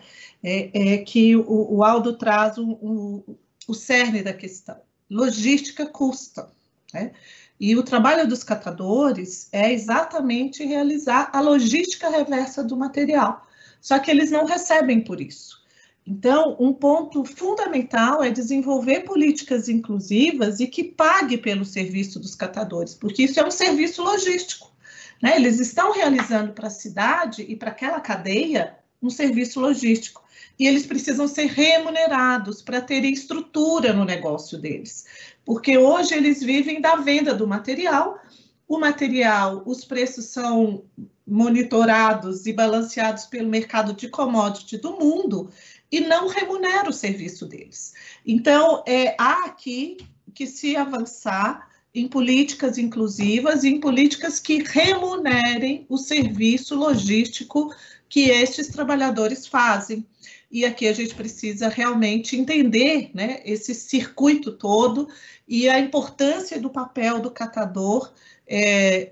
que o Aldo traz o cerne da questão. Logística custa, né? E o trabalho dos catadores é exatamente realizar a logística reversa do material, só que eles não recebem por isso. Então, um ponto fundamental é desenvolver políticas inclusivas e que pague pelo serviço dos catadores, porque isso é um serviço logístico, né? Eles estão realizando para a cidade e para aquela cadeia um serviço logístico, e eles precisam ser remunerados para terem estrutura no negócio deles, porque hoje eles vivem da venda do material. O material, os preços são monitorados e balanceados pelo mercado de commodity do mundo, e não remunera o serviço deles. Então, há aqui que se avançar em políticas inclusivas e em políticas que remunerem o serviço logístico que estes trabalhadores fazem. E aqui a gente precisa realmente entender, né, esse circuito todo e a importância do papel do catador,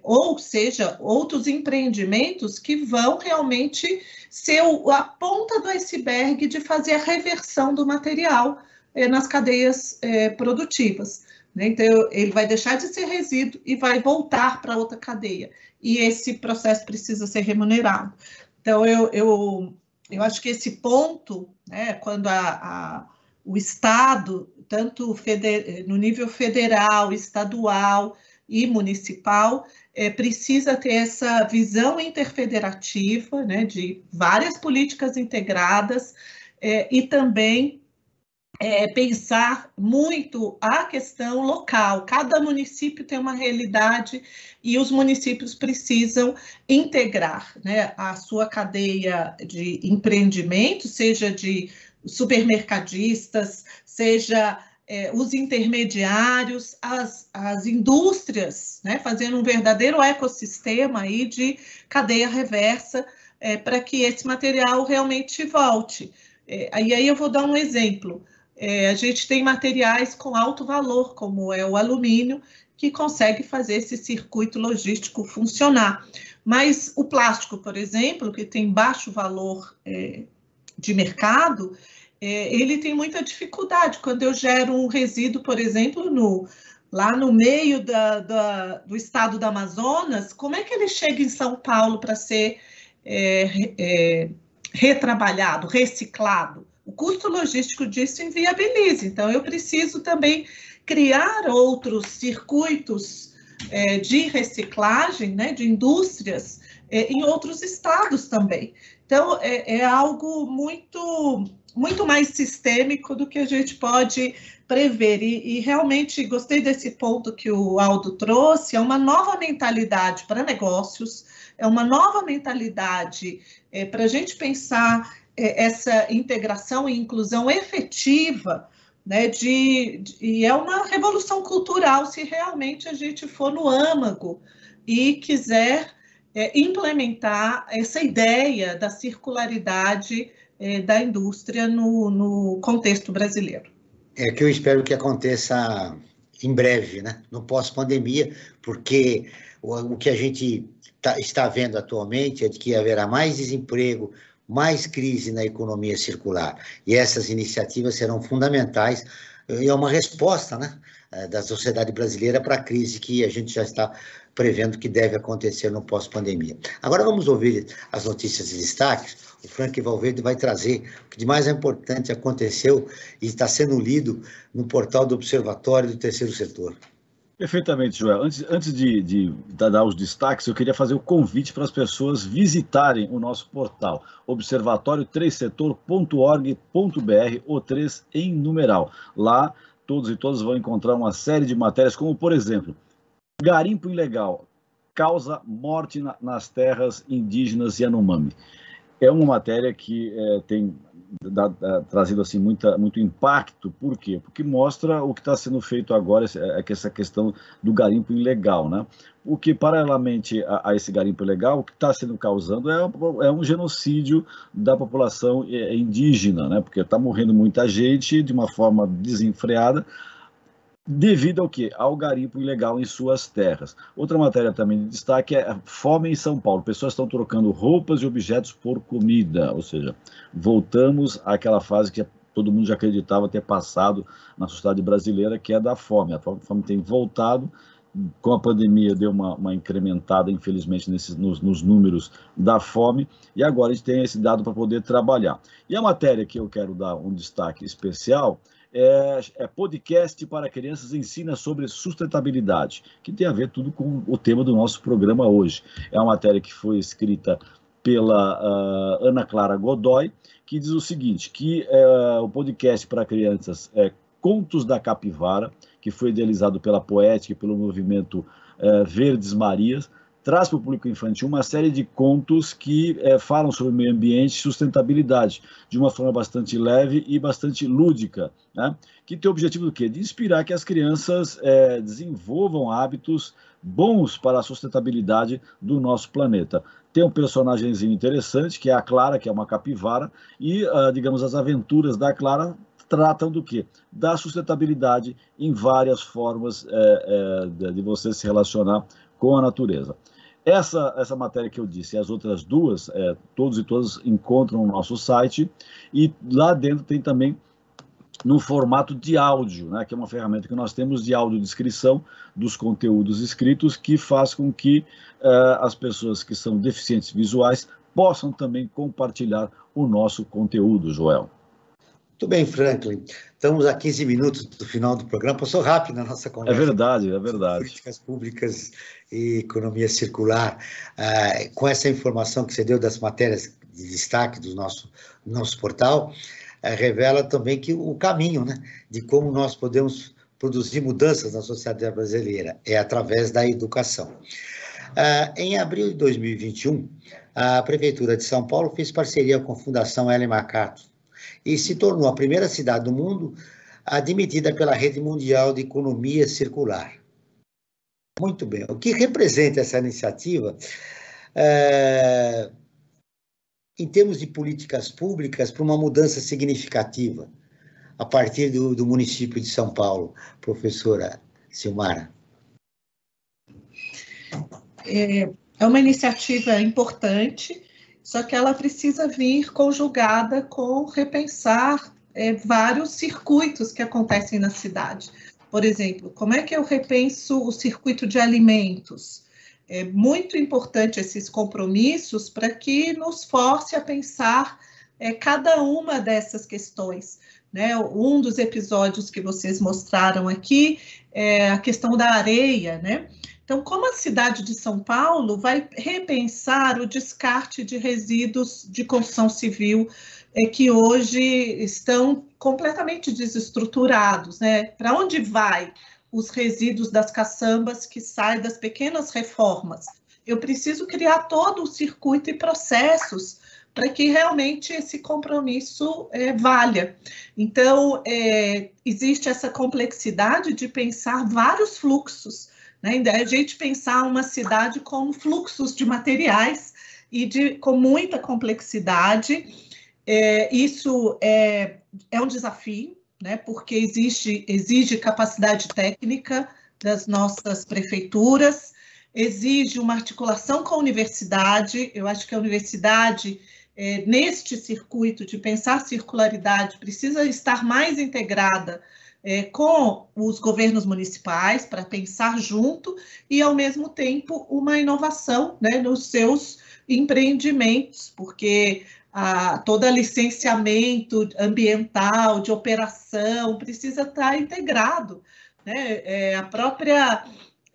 ou seja, outros empreendimentos que vão realmente ser a ponta do iceberg de fazer a reversão do material nas cadeias produtivas, né? Então, ele vai deixar de ser resíduo e vai voltar para outra cadeia. E esse processo precisa ser remunerado. Então, eu acho que esse ponto, né, quando o Estado, tanto no nível federal, estadual e municipal, precisa ter essa visão interfederativa, né, de várias políticas integradas, e também pensar muito a questão local. Cada município tem uma realidade e os municípios precisam integrar, né, a sua cadeia de empreendimento, seja de supermercadistas, seja os intermediários, as indústrias, né, fazendo um verdadeiro ecossistema aí de cadeia reversa para que esse material realmente volte. E aí eu vou dar um exemplo. A gente tem materiais com alto valor, como é o alumínio, que consegue fazer esse circuito logístico funcionar. Mas o plástico, por exemplo, que tem baixo valor de mercado, ele tem muita dificuldade. Quando eu gero um resíduo, por exemplo, lá no meio do estado do Amazonas, como é que ele chega em São Paulo para ser retrabalhado, reciclado? O custo logístico disso inviabiliza. Então, eu preciso também criar outros circuitos de reciclagem, né, de indústrias em outros estados também. Então, é algo muito mais sistêmico do que a gente pode prever. E realmente gostei desse ponto que o Aldo trouxe, é uma nova mentalidade para negócios, é uma nova mentalidade para a gente pensar essa integração e inclusão efetiva, né, e é uma revolução cultural se realmente a gente for no âmago e quiser implementar essa ideia da circularidade da indústria no contexto brasileiro. É que eu espero que aconteça em breve, né? No pós-pandemia, porque o que a gente está vendo atualmente é de que haverá mais desemprego, mais crise na economia circular. E essas iniciativas serão fundamentais, e é uma resposta, né, da sociedade brasileira para a crise que a gente já está prevendo que deve acontecer no pós-pandemia. Agora vamos ouvir as notícias e destaques. O Franklin Valverde vai trazer o que de mais importante aconteceu e está sendo lido no portal do Observatório do Terceiro Setor. Perfeitamente, Joel. Antes de dar os destaques, eu queria fazer o convite para as pessoas visitarem o nosso portal, observatório3setor.org.br, o 3 em numeral. Lá, todos e todas vão encontrar uma série de matérias, como, por exemplo, garimpo ilegal causa morte nas terras indígenas Yanomami. É uma matéria que tem trazido assim, muito impacto. Por quê? Porque mostra o que está sendo feito agora, essa questão do garimpo ilegal, né? Porque, paralelamente a esse garimpo ilegal, o que está sendo causando é um genocídio da população indígena, né? Porque está morrendo muita gente de uma forma desenfreada, devido ao quê? Ao garimpo ilegal em suas terras. Outra matéria também de destaque é a fome em São Paulo. Pessoas estão trocando roupas e objetos por comida, ou seja, voltamos àquela fase que todo mundo já acreditava ter passado na sociedade brasileira, que é da fome. A fome tem voltado, com a pandemia deu uma incrementada, infelizmente, nos números da fome, e agora a gente tem esse dado para poder trabalhar. E a matéria que eu quero dar um destaque especial é podcast para crianças ensina sobre sustentabilidade, que tem a ver tudo com o tema do nosso programa hoje. É uma matéria que foi escrita pela Ana Clara Godoy, que diz o seguinte, que o podcast para crianças é Contos da Capivara, que foi idealizado pela Poética e pelo movimento Verdes Marias, traz para o público infantil uma série de contos que falam sobre o meio ambiente e sustentabilidade, de uma forma bastante leve e bastante lúdica, né? Que tem o objetivo do quê? De inspirar que as crianças desenvolvam hábitos bons para a sustentabilidade do nosso planeta. Tem um personagemzinho interessante, que é a Clara, que é uma capivara, e, digamos, as aventuras da Clara tratam do quê? Da sustentabilidade em várias formas de você se relacionar com a natureza. Essa matéria que eu disse e as outras duas, todos e todas encontram no nosso site, e lá dentro tem também no formato de áudio, né, que é uma ferramenta que nós temos de audiodescrição dos conteúdos escritos, que faz com que as pessoas que são deficientes visuais possam também compartilhar o nosso conteúdo, Joel. Muito bem, Franklin. Estamos a 15 minutos do final do programa. Passou rápido na nossa conversa. É verdade. Políticas públicas e economia circular. Com essa informação que você deu das matérias de destaque do nosso portal, revela também que o caminho, né, de como nós podemos produzir mudanças na sociedade brasileira é através da educação. Em abril de 2021, a Prefeitura de São Paulo fez parceria com a Fundação Ellen MacArthur e se tornou a primeira cidade do mundo admitida pela Rede Mundial de Economia Circular. Muito bem. O que representa essa iniciativa em termos de políticas públicas para uma mudança significativa a partir do município de São Paulo, professora Silmara? É uma iniciativa importante, só que ela precisa vir conjugada com repensar vários circuitos que acontecem na cidade. Por exemplo, como é que eu repenso o circuito de alimentos? É muito importante esses compromissos para que nos force a pensar cada uma dessas questões, né? Um dos episódios que vocês mostraram aqui é a questão da areia, né? Então, como a cidade de São Paulo vai repensar o descarte de resíduos de construção civil que hoje estão completamente desestruturados, né? Para onde vai os resíduos das caçambas que saem das pequenas reformas? Eu preciso criar todo o circuito e processos para que realmente esse compromisso valha. Então, existe essa complexidade de pensar vários fluxos, né? A gente pensar uma cidade como fluxos de materiais e com muita complexidade. Isso é um desafio, né? Porque exige capacidade técnica das nossas prefeituras, exige uma articulação com a universidade. Eu acho que a universidade, neste circuito de pensar circularidade, precisa estar mais integrada com os governos municipais para pensar junto e, ao mesmo tempo, uma inovação, né, nos seus empreendimentos, porque todo licenciamento ambiental, de operação, precisa estar integrado, né? A própria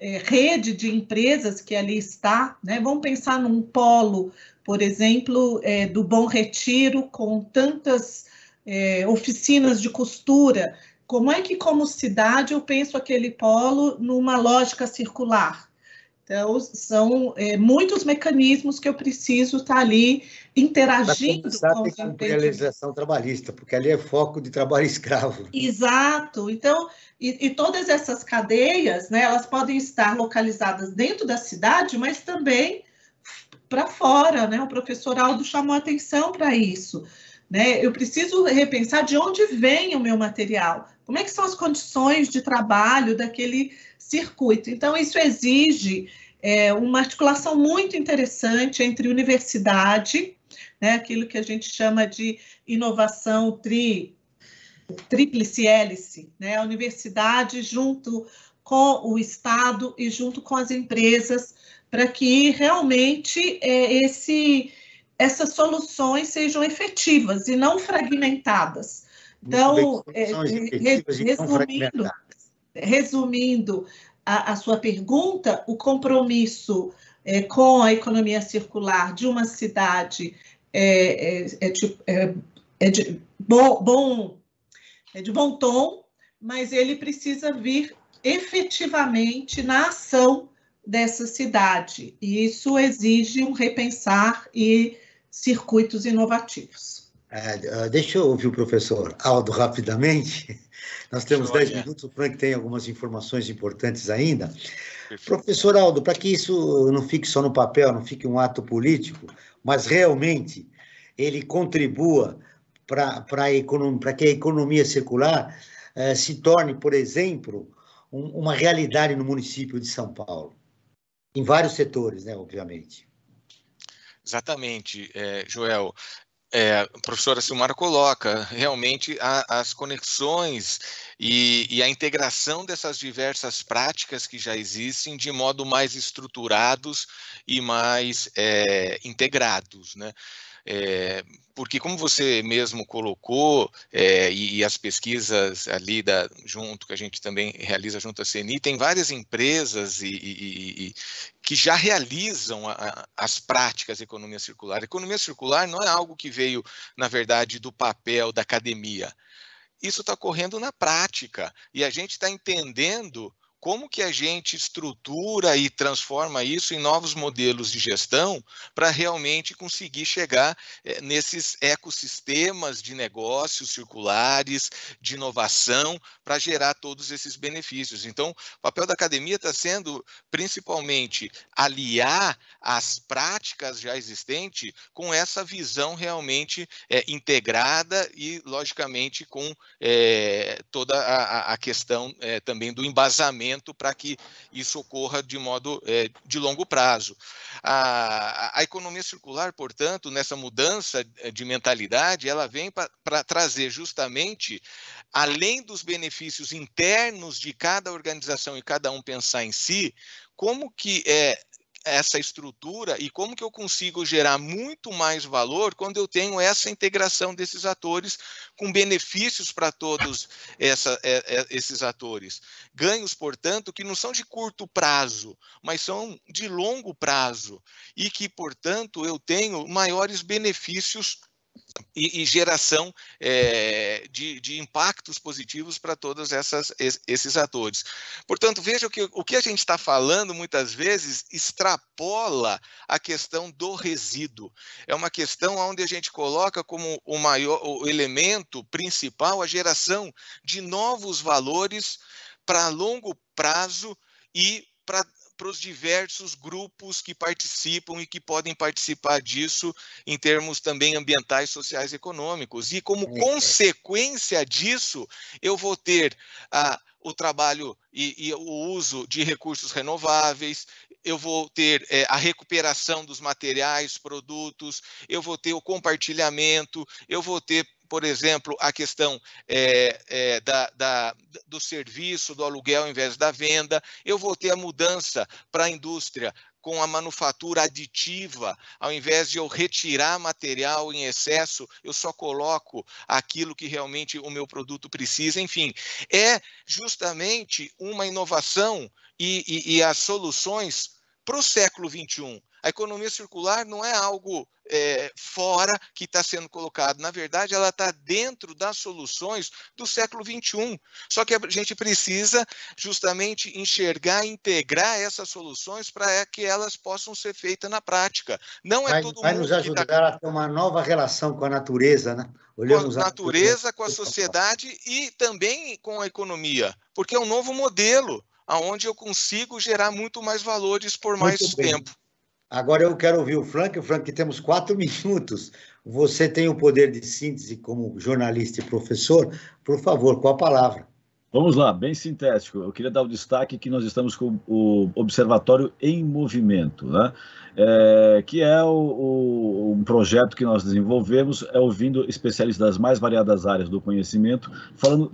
rede de empresas que ali está, né? Vamos pensar num polo, por exemplo, do Bom Retiro, com tantas oficinas de costura. Como é que, como cidade, eu penso aquele polo numa lógica circular? Então, são muitos mecanismos que eu preciso estar ali interagindo com os empreendimentos. A legislação trabalhista, porque ali é foco de trabalho escravo. Exato. Então, e todas essas cadeias, né, elas podem estar localizadas dentro da cidade, mas também para fora, né? O professor Aldo chamou atenção para isso, né? Eu preciso repensar de onde vem o meu material, como é que são as condições de trabalho daquele circuito. Então, isso exige uma articulação muito interessante entre universidade, né, aquilo que a gente chama de inovação tríplice hélice, né, a universidade junto com o Estado e junto com as empresas, para que realmente essas soluções sejam efetivas e não fragmentadas. Então, resumindo a sua pergunta, o compromisso com a economia circular de uma cidade de bom tom, mas ele precisa vir efetivamente na ação dessa cidade, e isso exige um repensar e circuitos inovativos. Deixa eu ouvir o professor Aldo rapidamente. Nós temos 10 minutos, o Frank tem algumas informações importantes ainda. Perfeito. Professor Aldo, para que isso não fique só no papel, não fique um ato político, mas realmente ele contribua para que a economia circular se torne, por exemplo, uma realidade no município de São Paulo, em vários setores, né, obviamente. Exatamente, Joel. A professora Silmara coloca realmente as conexões e a integração dessas diversas práticas que já existem de modo mais estruturados e mais integrados, né? Porque, como você mesmo colocou, e as pesquisas ali junto, que a gente também realiza junto à CNI, tem várias empresas que já realizam as práticas de economia circular. A economia circular não é algo que veio, na verdade, do papel da academia. Isso está ocorrendo na prática, e a gente está entendendo como que a gente estrutura e transforma isso em novos modelos de gestão para realmente conseguir chegar nesses ecossistemas de negócios circulares, de inovação, para gerar todos esses benefícios. Então, o papel da academia está sendo, principalmente, aliar as práticas já existentes com essa visão realmente integrada e, logicamente, com toda a questão também do embasamento para que isso ocorra de modo de longo prazo. A economia circular, portanto, nessa mudança de mentalidade, ela vem para trazer justamente, além dos benefícios internos de cada organização e cada um pensar em si, como que essa estrutura e como que eu consigo gerar muito mais valor quando eu tenho essa integração desses atores com benefícios para todos esses atores. Ganhos, portanto, que não são de curto prazo, mas são de longo prazo e que, portanto, eu tenho maiores benefícios e geração de impactos positivos para todos esses atores. Portanto, veja que o que a gente está falando, muitas vezes, extrapola a questão do resíduo. É uma questão onde a gente coloca como o elemento principal a geração de novos valores para longo prazo e para os diversos grupos que participam e que podem participar disso em termos também ambientais, sociais e econômicos. E como consequência disso, eu vou ter o trabalho e o uso de recursos renováveis, eu vou ter a recuperação dos materiais, produtos, eu vou ter o compartilhamento, eu vou ter, por exemplo, a questão do serviço, do aluguel ao invés da venda, eu vou ter a mudança para a indústria com a manufatura aditiva, ao invés de eu retirar material em excesso, eu só coloco aquilo que realmente o meu produto precisa. Enfim, é justamente uma inovação e as soluções para o século XXI. A economia circular não é algo fora que está sendo colocado. Na verdade, ela está dentro das soluções do século XXI. Só que a gente precisa justamente enxergar e integrar essas soluções para que elas possam ser feitas na prática. Não é todo mundo vai nos ajudar a ter uma nova relação com a natureza, né? Olhamos com a natureza, com a sociedade e também com a economia, porque é um novo modelo onde eu consigo gerar muito mais valores por mais tempo. Agora eu quero ouvir o Frank. Frank, temos 4 minutos. Você tem o poder de síntese como jornalista e professor. Por favor, com a palavra. Vamos lá, bem sintético. Eu queria dar o destaque que nós estamos com o Observatório em Movimento, né? Que é um projeto que nós desenvolvemos, ouvindo especialistas das mais variadas áreas do conhecimento, falando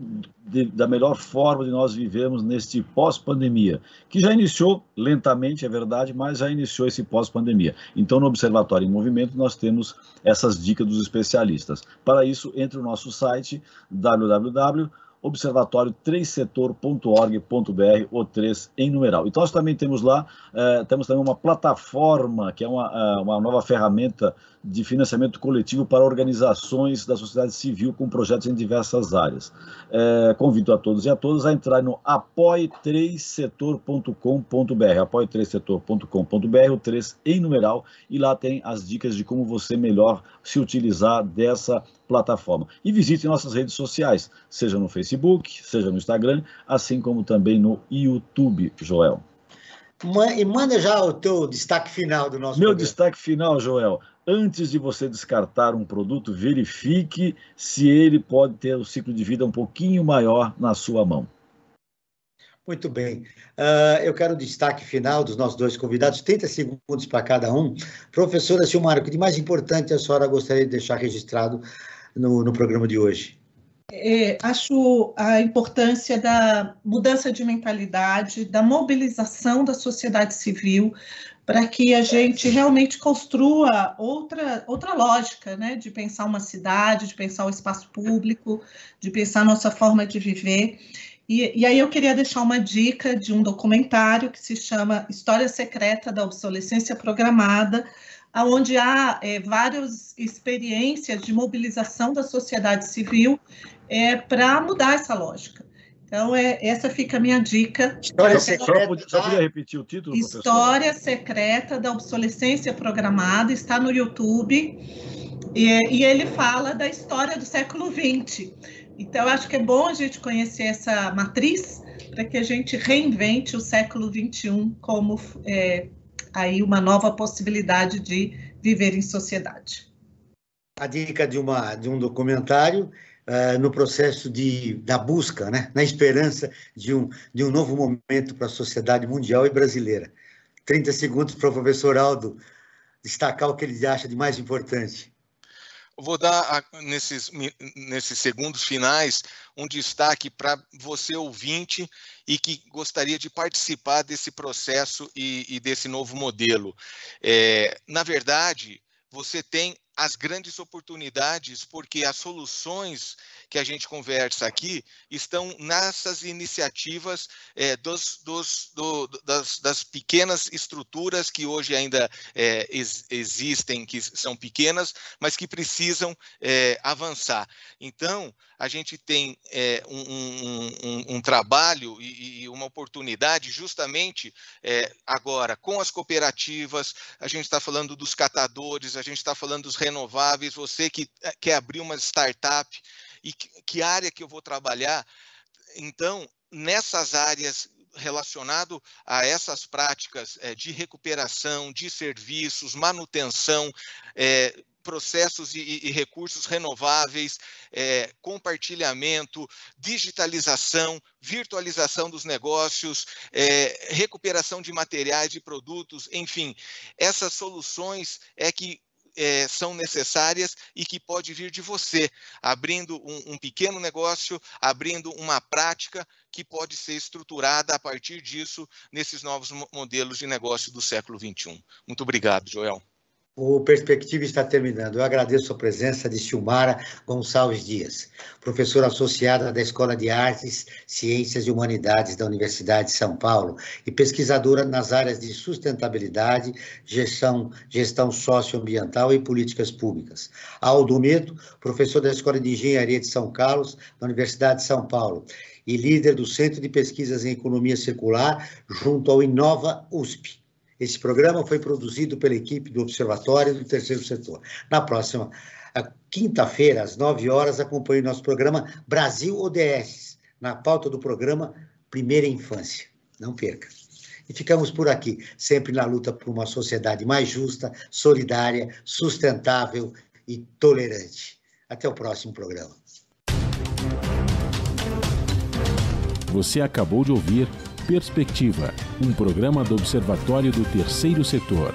da melhor forma de nós vivermos neste pós-pandemia, que já iniciou lentamente, é verdade, mas já iniciou esse pós-pandemia. Então, no Observatório em Movimento, nós temos essas dicas dos especialistas. Para isso, entre no nosso site, www.observatório3setor.org.br, o 3 em numeral. Então, nós também temos lá, temos também uma plataforma, que é uma nova ferramenta de financiamento coletivo para organizações da sociedade civil com projetos em diversas áreas. Convido a todos e a todas a entrar no apoie3setor.com.br, apoie3setor.com.br, o 3 em numeral, e lá tem as dicas de como você melhor se utilizar dessa plataforma. E visite nossas redes sociais, seja no Facebook, seja no Instagram, assim como também no YouTube, Joel. E manda já o teu destaque final do nosso programa. Destaque final, Joel. Antes de você descartar um produto, verifique se ele pode ter o ciclo de vida um pouquinho maior na sua mão. Muito bem. Eu quero o destaque final dos nossos 2 convidados, 30 segundos para cada um. Professora Silmara, o que de mais importante a senhora gostaria de deixar registrado no programa de hoje? Acho a importância da mudança de mentalidade, da mobilização da sociedade civil, para que a gente realmente construa outra lógica, né, de pensar uma cidade, de pensar o espaço público, de pensar a nossa forma de viver. E aí eu queria deixar uma dica de um documentário que se chama História Secreta da Obsolescência Programada, onde há várias experiências de mobilização da sociedade civil para mudar essa lógica. Então, essa fica a minha dica. História Secreta. Só podia repetir o título, professor? História Secreta da Obsolescência Programada, está no YouTube, e ele fala da história do século XX. Então, eu acho que é bom a gente conhecer essa matriz para que a gente reinvente o século XXI como aí uma nova possibilidade de viver em sociedade. A dica de um documentário no processo da busca, né, na esperança de um novo momento para a sociedade mundial e brasileira. 30 segundos para o professor Aldo destacar o que ele acha de mais importante. Eu vou dar, nesses segundos finais, um destaque para você, ouvinte, e que gostaria de participar desse processo e desse novo modelo. Na verdade, você tem as grandes oportunidades, porque as soluções que a gente conversa aqui estão nessas iniciativas das pequenas estruturas que hoje ainda existem, que são pequenas, mas que precisam avançar. Então, a gente tem um trabalho e uma oportunidade justamente agora com as cooperativas. A gente está falando dos catadores, a gente está falando dos renováveis. Você que quer abrir uma startup, e que área que eu vou trabalhar? Então, nessas áreas relacionado a essas práticas de recuperação, de serviços, manutenção, processos e recursos renováveis, compartilhamento, digitalização, virtualização dos negócios, recuperação de materiais e produtos, enfim, essas soluções que são necessárias e que pode vir de você, abrindo um pequeno negócio, abrindo uma prática que pode ser estruturada a partir disso nesses novos modelos de negócio do século XXI. Muito obrigado, Joel. O Perspectiva está terminando. Eu agradeço a presença de Silmara Gonçalves Dias, professora associada da Escola de Artes, Ciências e Humanidades da Universidade de São Paulo e pesquisadora nas áreas de sustentabilidade, gestão socioambiental e políticas públicas. Aldo Meto, professor da Escola de Engenharia de São Carlos, da Universidade de São Paulo, e líder do Centro de Pesquisas em Economia Circular, junto ao Inova USP. Esse programa foi produzido pela equipe do Observatório do Terceiro Setor. Na próxima quinta-feira, às 9 horas, acompanhe nosso programa Brasil ODS, na pauta do programa Primeira Infância. Não perca. E ficamos por aqui, sempre na luta por uma sociedade mais justa, solidária, sustentável e tolerante. Até o próximo programa. Você acabou de ouvir Perspectiva, um programa do Observatório do Terceiro Setor.